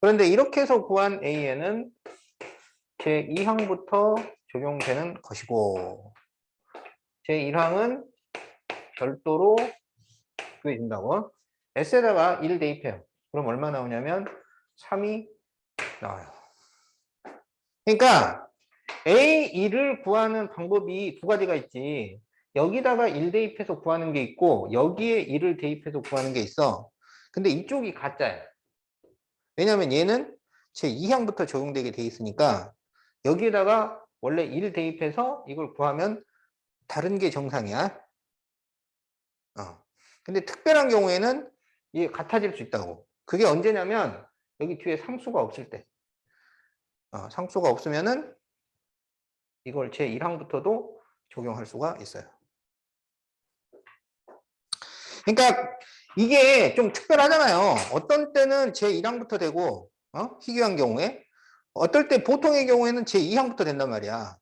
그런데 이렇게 해서 구한 an은 제2항부터 적용되는 것이고 제1항은 별도로 구해진다고. S에다가 1 대입해요. 그럼 얼마 나오냐면 3이 나와요. 그러니까 A2를 구하는 방법이 두 가지가 있지. 여기다가 1 대입해서 구하는 게 있고 여기에 1을 대입해서 구하는 게 있어. 근데 이쪽이 가짜야. 왜냐면 얘는 제2항부터 적용되게 돼 있으니까 여기에다가 원래 1 대입해서 이걸 구하면 다른 게 정상이야. 근데 특별한 경우에는 이게 같아질 수 있다고. 그게 언제냐면 여기 뒤에 상수가 없을 때. 상수가 없으면은 이걸 제1항부터도 적용할 수가 있어요. 그러니까 이게 좀 특별하잖아요. 어떤 때는 제1항부터 되고 희귀한 경우에 어떨 때 보통의 경우에는 제2항부터 된단 말이야.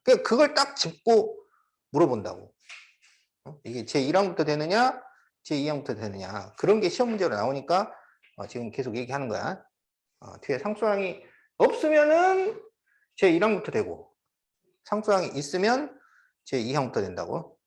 그러니까 그걸 딱 짚고 물어본다고. 이게 제1항부터 되느냐 제2항부터 되느냐 그런 게 시험 문제로 나오니까 지금 계속 얘기하는 거야. 뒤에 상수항이 없으면은 제1항부터 되고 상수항이 있으면 제2항부터 된다고.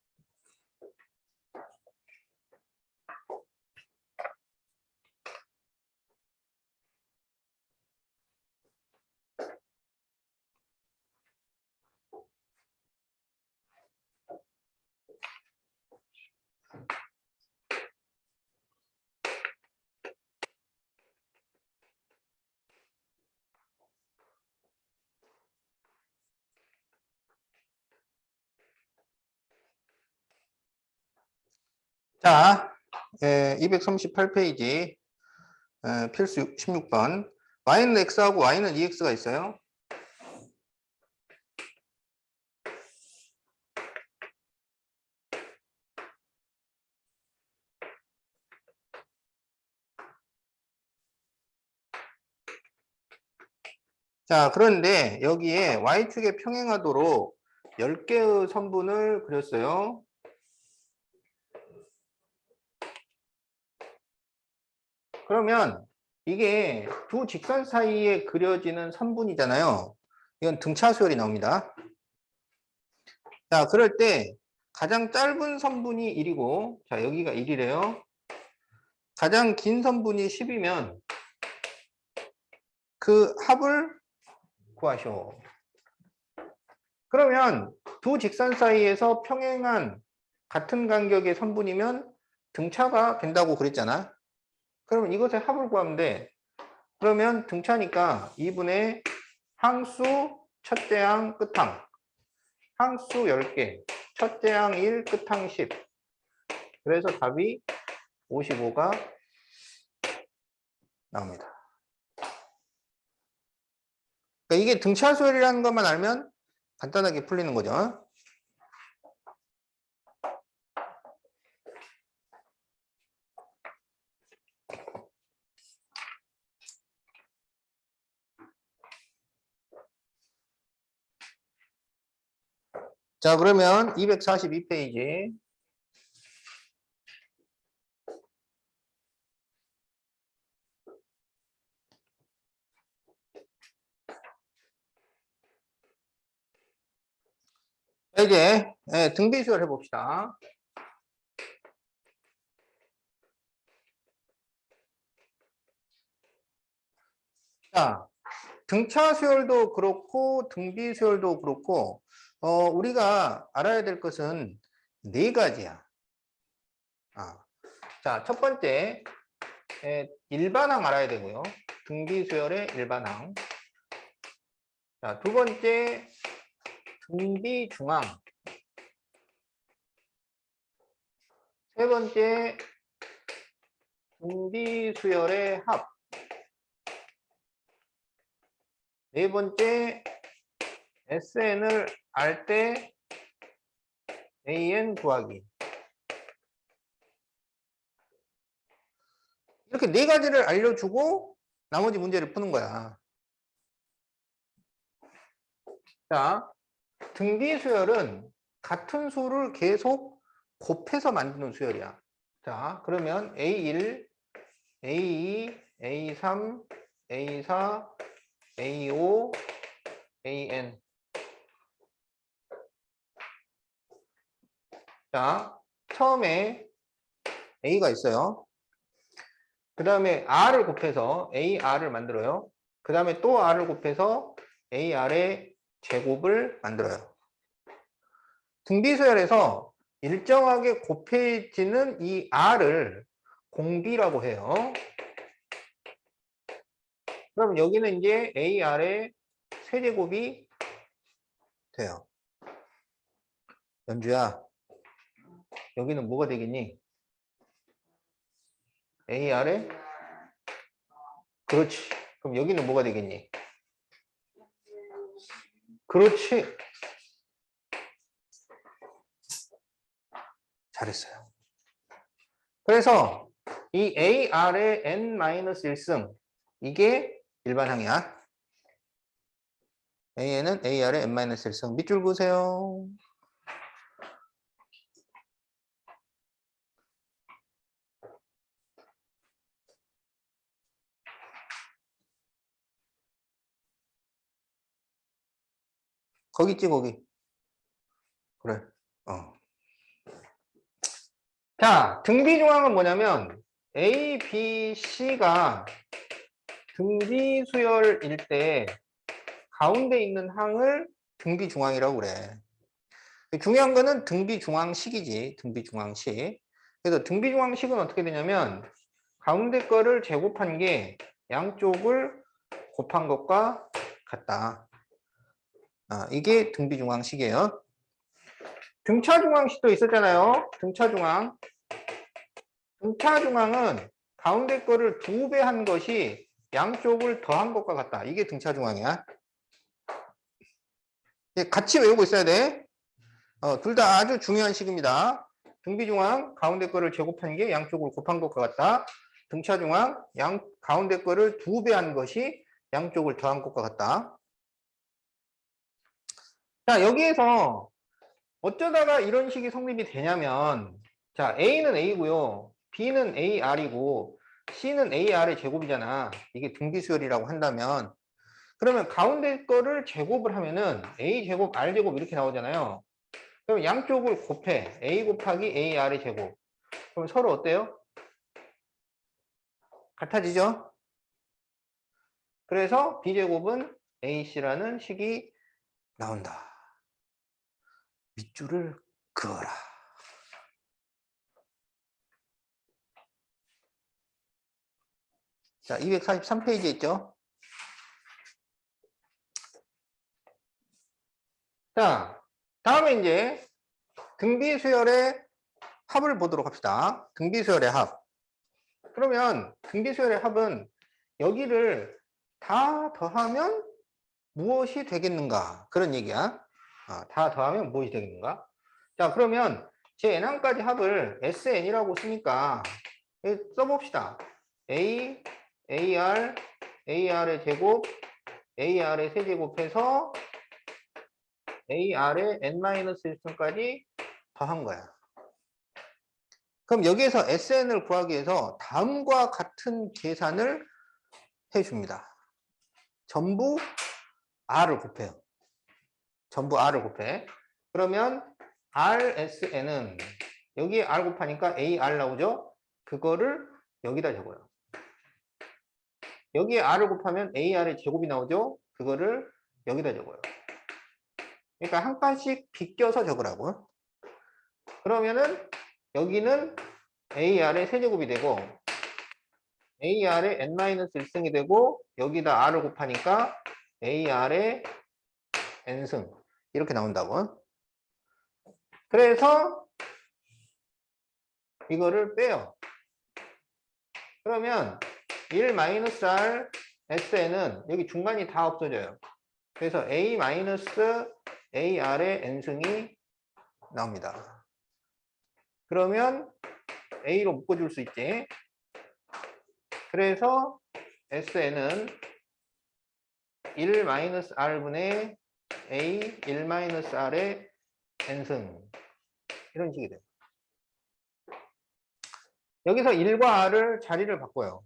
자, 238페이지 필수 16번. y는 x하고 y는 2x가 있어요. 자, 그런데 여기에 y축에 평행하도록 10개의 선분을 그렸어요. 그러면 이게 두 직선 사이에 그려지는 선분이잖아요. 이건 등차 수열이 나옵니다. 자, 그럴 때 가장 짧은 선분이 1이고, 자, 여기가 1이래요. 가장 긴 선분이 10이면 그 합을 구하시오. 그러면 두 직선 사이에서 평행한 같은 간격의 선분이면 등차가 된다고 그랬잖아. 그러면 이것의 합을 구하면 돼. 그러면 등차니까 2분의 항수 첫째 항 끝항 항수 10개 첫째 항 1 끝항 10 그래서 답이 55가 나옵니다. 그러니까 이게 등차 수열이라는 것만 알면 간단하게 풀리는 거죠. 자, 그러면 242페이지. 이제 등비수열 해봅시다. 자, 등차 수열도 그렇고 등비 수열도 그렇고 우리가 알아야 될 것은 네 가지야. 자, 첫 번째 일반항 알아야 되고요. 등비 수열의 일반항. 자, 두 번째 등비 중항. 세 번째 등비 수열의 합. 네 번째 SN을 알 때 AN 구하기. 이렇게 네 가지를 알려주고 나머지 문제를 푸는 거야. 자, 등비 수열은 같은 수를 계속 곱해서 만드는 수열이야. 자, 그러면 A1, A2, A3, A4, A5, AN. 자, 처음에 A가 있어요. 그 다음에 R을 곱해서 AR을 만들어요. 그 다음에 또 R을 곱해서 AR의 제곱을 만들어요. 등비수열에서 일정하게 곱해지는 이 R을 공비라고 해요. 그럼 여기는 이제 AR의 세제곱이 돼요. 연주야, 여기는 뭐가 되겠니? AR의? 그렇지. 그럼 여기는 뭐가 되겠니? 그렇지. 잘했어요. 그래서 이 AR의 n-1승 이게 일반항이야. AN은 AR의 n-1승. 밑줄 그으세요. 거기 있지, 거기. 그래. 자, 등비중앙은 뭐냐면 A, B, C가 등비 수열일 때 가운데 있는 항을 등비중앙이라고 그래. 중요한 거는 등비중앙식이지. 등비중앙식. 그래서 등비중앙식은 어떻게 되냐면 가운데 거를 제곱한 게 양쪽을 곱한 것과 같다. 이게 등비중앙식이에요. 등차중앙식도 있었잖아요. 등차중앙. 등차중앙은 가운데 거를 2배 한 것이 양쪽을 더한 것과 같다. 이게 등차중앙이야. 같이 외우고 있어야 돼. 둘 다 아주 중요한 식입니다. 등비중앙, 가운데 거를 제곱한 게 양쪽을 곱한 것과 같다. 등차중앙, 가운데 거를 2배 한 것이 양쪽을 더한 것과 같다. 자, 여기에서 어쩌다가 이런 식이 성립이 되냐면, 자, A는 A고요. B는 AR이고, C는 AR의 제곱이잖아. 이게 등비수열이라고 한다면, 그러면 가운데 거를 제곱을 하면은 A 제곱, R 제곱 이렇게 나오잖아요. 그럼 양쪽을 곱해. A 곱하기 AR의 제곱. 그럼 서로 어때요? 같아지죠? 그래서 B제곱은 AC라는 식이 나온다. 밑줄을 그어라. 자, 243페이지에 있죠? 자, 다음에 이제 등비수열의 합을 보도록 합시다. 등비수열의 합. 그러면 등비수열의 합은 여기를 다 더하면 무엇이 되겠는가? 그런 얘기야. 다 더하면 무엇이 되겠는가? 자, 그러면 제 n항까지 합을 SN이라고 쓰니까 써봅시다. A, AR, AR의 제곱, AR의 세제곱해서 AR의 n-1승까지 더한 거야. 그럼 여기에서 SN을 구하기 위해서 다음과 같은 계산을 해줍니다. 전부 R을 곱해요. 전부 R을 곱해. 그러면 RSN은 여기에 R 곱하니까 AR 나오죠? 그거를 여기다 적어요. 여기에 R을 곱하면 AR의 제곱이 나오죠? 그거를 여기다 적어요. 그러니까 한 칸씩 비껴서 적으라고. 그러면은 여기는 AR의 세제곱이 되고 AR의 n-1승이 되고 여기다 R을 곱하니까 AR의 n승 이렇게 나온다고. 그래서 이거를 빼요. 그러면 1-R SN은 여기 중간이 다 없어져요. 그래서 A-AR의 n승이 나옵니다. 그러면 A로 묶어줄 수 있지. 그래서 SN은 1-R분의 A 1-R의 n승 이런 식이 돼요. 여기서 1과 R을 자리를 바꿔요.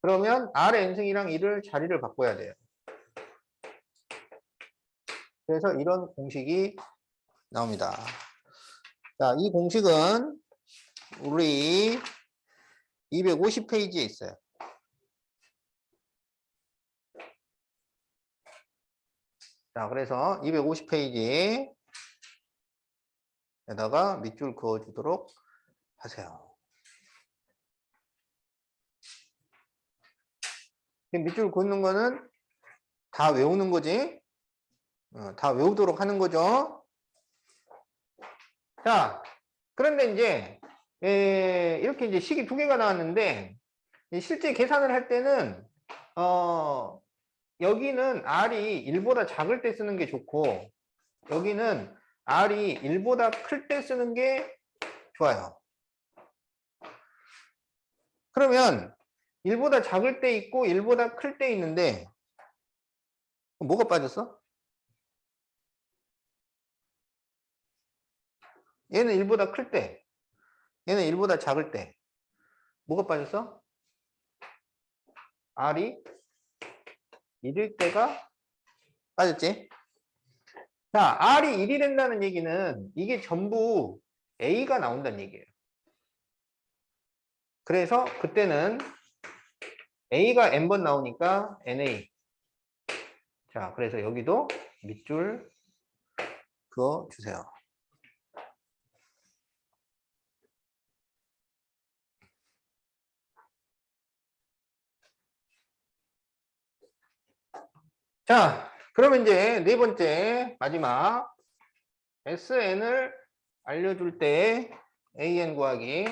그러면 R의 n승이랑 1을 자리를 바꿔야 돼요. 그래서 이런 공식이 나옵니다. 자, 이 공식은 우리 250페이지에 있어요. 자, 그래서 250페이지에다가 밑줄 그어주도록 하세요. 밑줄 긋는 거는 다 외우는 거지. 다 외우도록 하는 거죠. 자, 그런데 이제 이렇게 이제 식이 두 개가 나왔는데 실제 계산을 할 때는 여기는 R이 1보다 작을 때 쓰는 게 좋고 여기는 R이 1보다 클 때 쓰는 게 좋아요. 그러면 1보다 작을 때 있고 1보다 클 때 있는데 뭐가 빠졌어? 얘는 1보다 클 때, 얘는 1보다 작을 때 뭐가 빠졌어? R이 1일 때가 빠졌지? 자, R이 1이 된다는 얘기는 이게 전부 A가 나온다는 얘기예요. 그래서 그때는 A가 N번 나오니까 NA. 자, 그래서 여기도 밑줄 그어 주세요. 자, 그러면 이제 네 번째 마지막 SN을 알려줄 때 AN 구하기.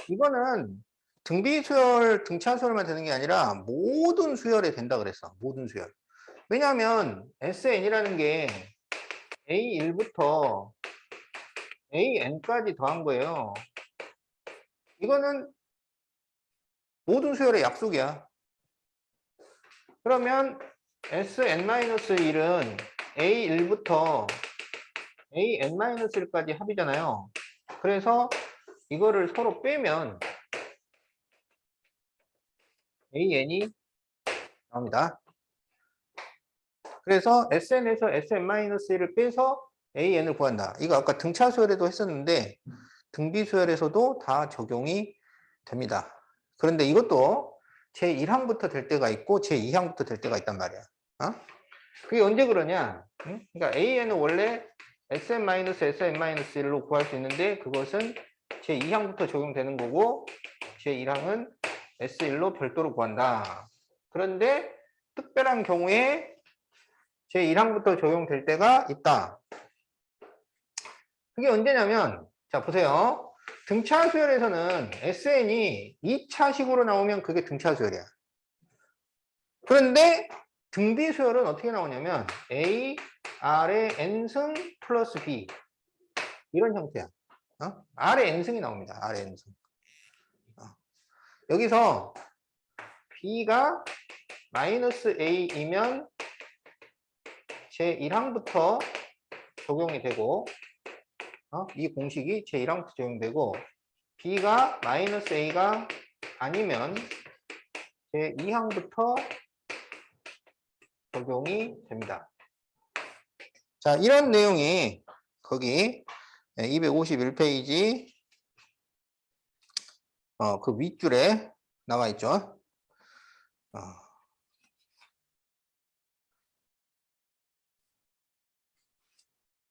이거는 등비 수열, 등차 수열만 되는 게 아니라 모든 수열에 된다 그랬어. 모든 수열. 왜냐하면 SN이라는 게 A1부터 AN까지 더한 거예요. 이거는 모든 수열의 약속이야. 그러면 SN-1은 A1부터 AN-1까지 합이잖아요. 그래서 이거를 서로 빼면 AN이 나옵니다. 그래서 SN에서 SN-1을 빼서 AN을 구한다. 이거 아까 등차 수열에도 했었는데 등비 수열에서도 다 적용이 됩니다. 그런데 이것도 제1항부터 될 때가 있고 제2항부터 될 때가 있단 말이야. 그게 언제 그러냐? 그러니까 AN은 원래 SN-SN-1로 구할 수 있는데 그것은 제2항부터 적용되는 거고 제1항은 S1로 별도로 구한다. 그런데 특별한 경우에 제1항부터 적용될 때가 있다. 그게 언제냐면 자 보세요. 등차 수열에서는 SN이 2차식으로 나오면 그게 등차 수열이야. 그런데 등비 수열은 어떻게 나오냐면 A, R의 N승 플러스 B 이런 형태야. R의 N승이 나옵니다. R의 N승. 여기서 B가 마이너스 A이면 제1항부터 적용이 되고 이 공식이 제1항부터 적용되고 B가 마이너스 A가 아니면 제2항부터 적용이 됩니다. 자, 이런 내용이 거기 251페이지 그 윗줄에 나와 있죠.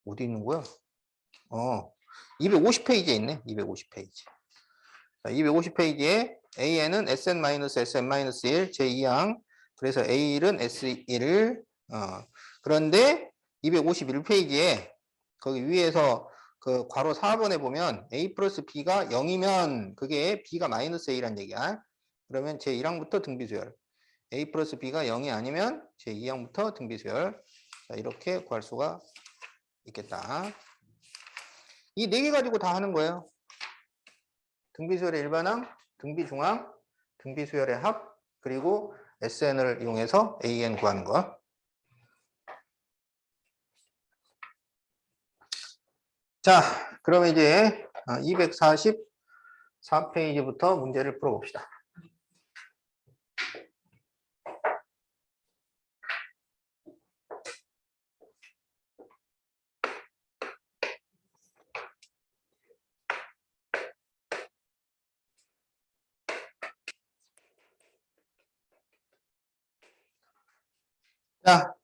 어디 있는 거야? 250페이지에 있네. 250페이지. 자, 250페이지에 AN은 SN-SN-1 제2항. 그래서 A1은 S1. 그런데 251페이지에 거기 위에서 그 괄호 4번에 보면 A 플러스 B가 0이면 그게 B가 마이너스 A란 얘기야. 그러면 제1항부터 등비수열. A 플러스 B가 0이 아니면 제2항부터 등비수열. 자, 이렇게 구할 수가 있겠다. 이 네 개 가지고 다 하는 거예요. 등비수열의 일반항, 등비중항, 등비수열의 합, 그리고 SN을 이용해서 AN 구하는 거. 자, 그럼 이제 244페이지부터 문제를 풀어봅시다. 자,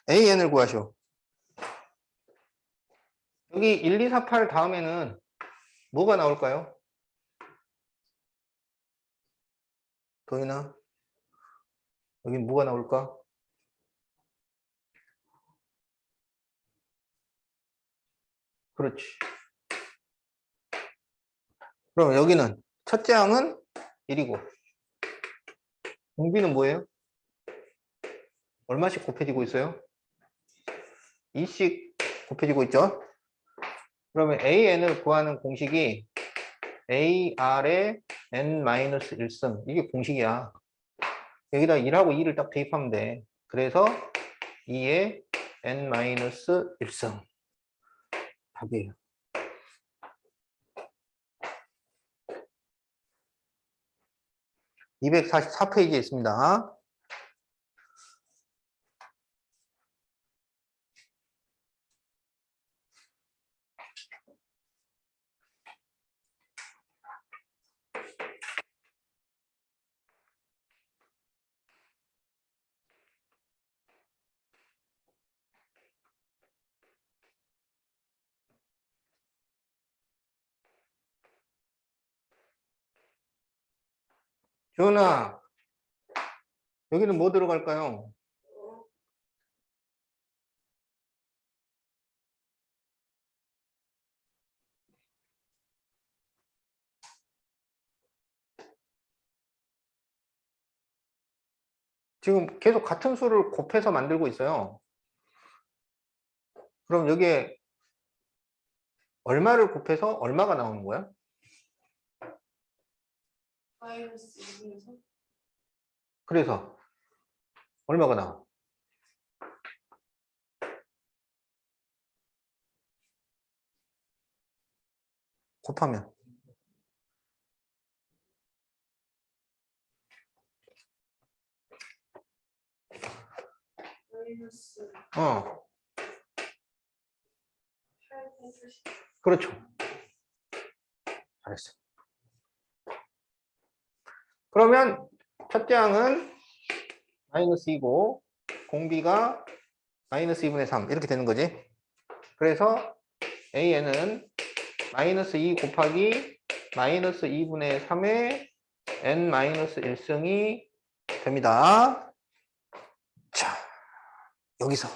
AN을 구하시오. 여기 1, 2, 4, 8 다음에는 뭐가 나올까요? 도인아, 여긴 뭐가 나올까? 그렇지. 그럼 여기는 첫째 항은 1이고 공비는 뭐예요? 얼마씩 곱해지고 있어요? 2씩 곱해지고 있죠? 그러면 AN을 구하는 공식이 AR의 N-1승. 이게 공식이야. 여기다 1하고 2를 딱 대입하면 돼. 그래서 2의 N-1승. 답이에요. 244페이지에 있습니다. 주은아, 여기는 뭐 들어갈까요? 지금 계속 같은 수를 곱해서 만들고 있어요. 그럼 여기에 얼마를 곱해서 얼마가 나오는 거야? 마이너스 2분에서 그래서 얼마가 나와? 곱하면. 마이너스 어, 840. 그렇죠. 잘했어. 그러면 첫째 항은 마이너스 2고 공비가 마이너스 2분의 3 이렇게 되는 거지. 그래서 AN은 마이너스 2 곱하기 마이너스 2분의 3의 N-1승이 됩니다. 자, 여기서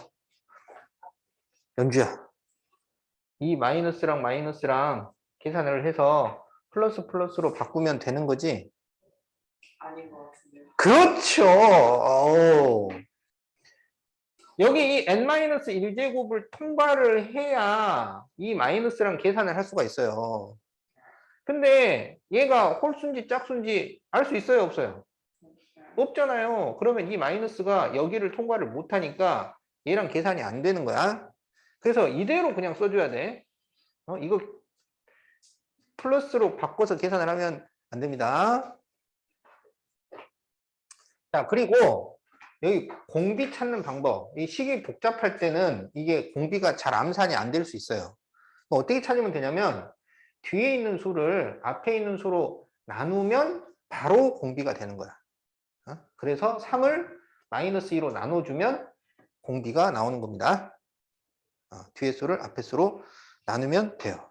연주야. 이 마이너스랑 마이너스랑 계산을 해서 플러스 플러스로 바꾸면 되는 거지? 아닌 것 같은데요. 그렇죠. 오. 여기 이 n-1제곱을 통과를 해야 이 마이너스랑 계산을 할 수가 있어요. 근데 얘가 홀수인지 짝수인지 알 수 있어요, 없어요? 없잖아요. 그러면 이 마이너스가 여기를 통과를 못하니까 얘랑 계산이 안 되는 거야. 그래서 이대로 그냥 써줘야 돼. 이거 플러스로 바꿔서 계산을 하면 안 됩니다. 자, 그리고 여기 공비 찾는 방법. 이 식이 복잡할 때는 이게 공비가 잘 암산이 안 될 수 있어요. 어떻게 찾으면 되냐면 뒤에 있는 수를 앞에 있는 수로 나누면 바로 공비가 되는 거야. 그래서 3을 마이너스 2로 나눠주면 공비가 나오는 겁니다. 뒤에 수를 앞에 수로 나누면 돼요.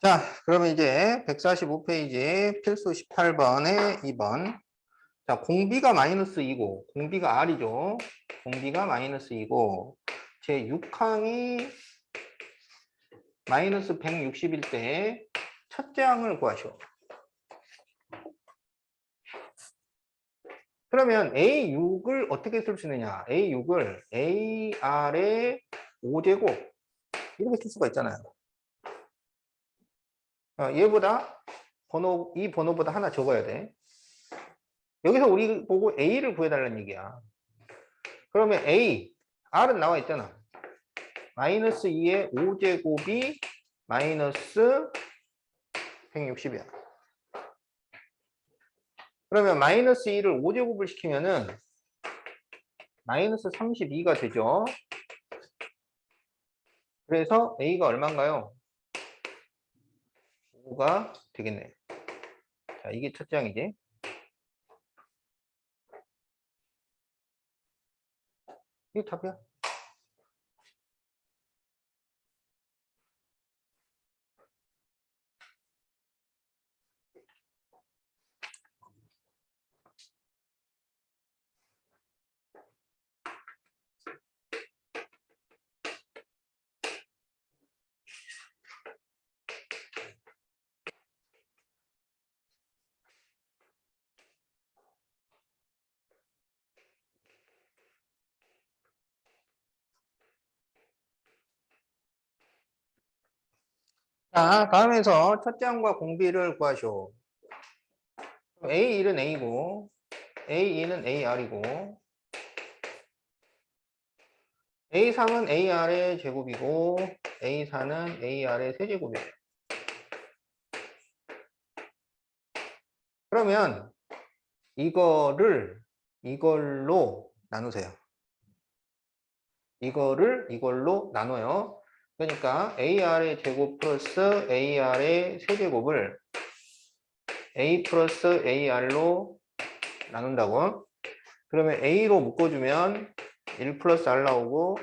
자, 그러면 이제 145페이지 필수 18번에 2번. 자, 공비가 마이너스 2고, 공비가 R이죠. 공비가 마이너스 2고, 제 6항이 마이너스 160일 때 첫째 항을 구하시오. 그러면 A6을 어떻게 쓸 수 있느냐? A6을 AR의 5제곱 이렇게 쓸 수가 있잖아요. 얘보다 이 번호보다 하나 적어야 돼. 여기서 우리 보고 A를 구해달라는 얘기야. 그러면 A, R은 나와 있잖아. 마이너스 2의 5제곱이 마이너스 160이야. 그러면 마이너스 2를 5제곱을 시키면은 마이너스 32가 되죠. 그래서 A가 얼마인가요? 5가 되겠네. 자, 이게 첫째 항이지. 이게 답이야. 자, 다음에서 첫째 항과 공비를 구하시오. A1은 A고, A2는 AR이고, A3은 AR의 제곱이고, A4는 AR의 세제곱이에요. 그러면 이걸로 나누세요. 이걸로 나눠요. 그러니까 AR의 제곱 플러스 AR의 세제곱을 A 플러스 AR로 나눈다고. 그러면 A로 묶어주면 1 플러스 R 나오고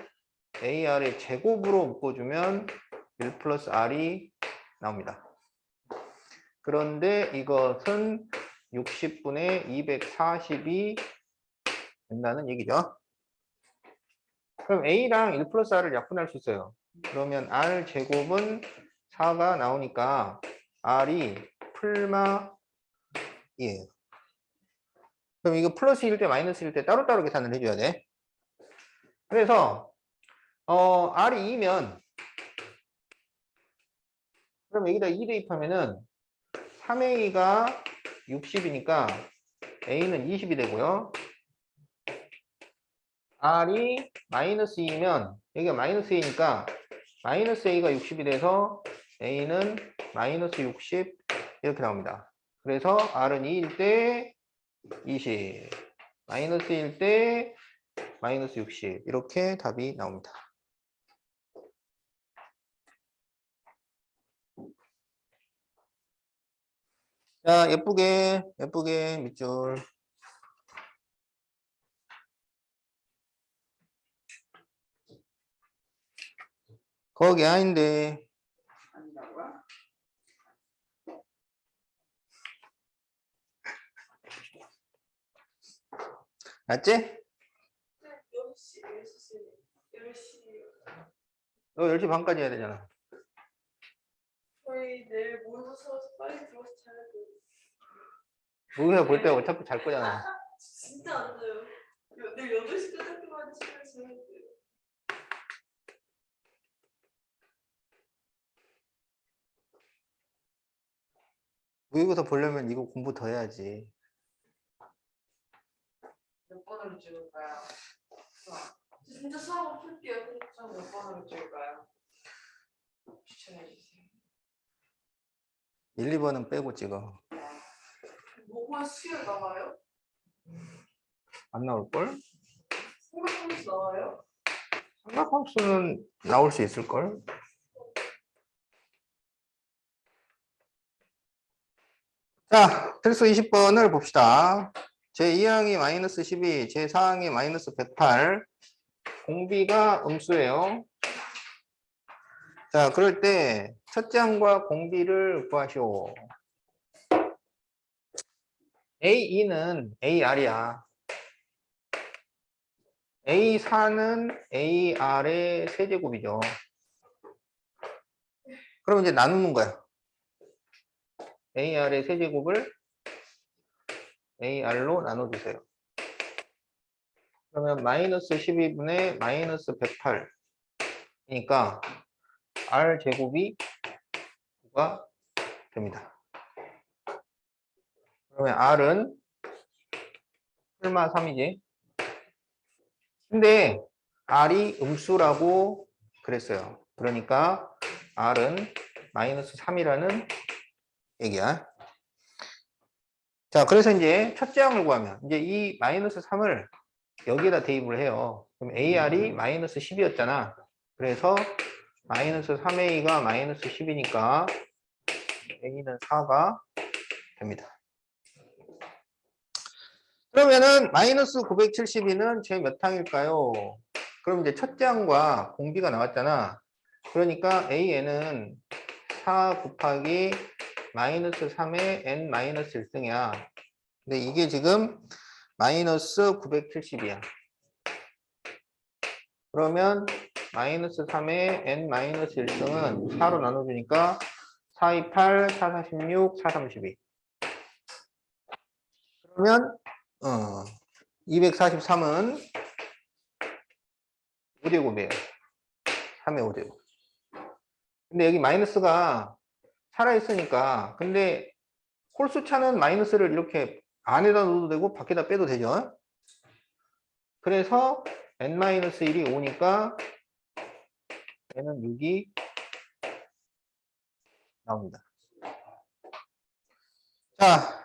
AR의 제곱으로 묶어주면 1 플러스 R이 나옵니다. 그런데 이것은 60분의 240이 된다는 얘기죠. 그럼 A랑 1 플러스 R을 약분할 수 있어요. 그러면 R 제곱은 4가 나오니까 R이 풀마이에요. 그럼 이거 플러스일 때 마이너스일 때 따로따로 계산을 해줘야 돼. 그래서 R이 2면 그럼 여기다 2 대입하면은 3A가 60이니까 A는 20이 되고요. R이 마이너스 2면 여기가 마이너스 A니까 마이너스 A가 60이 돼서 A는 마이너스 60 이렇게 나옵니다. 그래서 R은 2일 때 20, 마이너스일 때 마이너스 60 이렇게 답이 나옵니다. 자, 예쁘게 밑줄. 거기 아닌데. 아니라고요? 맞지? 10시, 10시. 너 10시 반까지 해야 되잖아. 저희 내일 모여서 빨리 들어서 자야 돼요. 우리가 볼 때 어차피 잘 거잖아. 진짜 안 돼요. 내일 8시 끝나기만 집에 자야 돼요. 모의고사 보려면 이거 공부 더 해야지. 몇 번으로 찍을까요? 진짜 수학을 풀게요. 그렇죠? 몇 번으로 찍을까요? 추천해 주세요. 1, 2번은 빼고 찍어. 뭐가 수요 나와요? 안 나올걸? 생각하면서 나와요? 삼각함수는 나올 수 있을걸? 자, 필수 20번을 봅시다. 제2항이 마이너스 12, 제4항이 마이너스 108. 공비가 음수예요. 자, 그럴 때 첫째 항과 공비를 구하시오. A2는 AR이야. A4는 AR의 세제곱이죠. 그럼 이제 나누는 거야. AR의 세제곱을 AR로 나눠주세요. 그러면 마이너스 12분의 마이너스 108이니까 R 제곱이 9가 됩니다. 그러면 R은 설마 3이지? 근데 R이 음수라고 그랬어요. 그러니까 R은 마이너스 3이라는 얘기야. 자, 그래서 이제 첫째 항을 구하면 이제 이 마이너스 3을 여기에다 대입을 해요. 그럼 AR이 마이너스 10이었잖아. 그래서 마이너스 3A가 마이너스 10이니까 A는 4가 됩니다. 그러면은 마이너스 972는 제 몇 항일까요? 그럼 이제 첫째 항과 공비가 나왔잖아. 그러니까 AN은 4 곱하기 마이너스 3의 n 마이너스 1승이야. 근데 이게 지금 마이너스 970이야. 그러면 마이너스 3의 n 마이너스 1승은 4로 나눠주니까 4, 2, 8, 4, 46, 4, 32. 그러면 243은 5제곱이에요. 3의 5제곱. 근데 여기 마이너스가 살아있으니까, 근데 홀수차는 마이너스를 이렇게 안에다 넣어도 되고 밖에다 빼도 되죠. 그래서 n-1이 5니까 n은 6이 나옵니다. 자,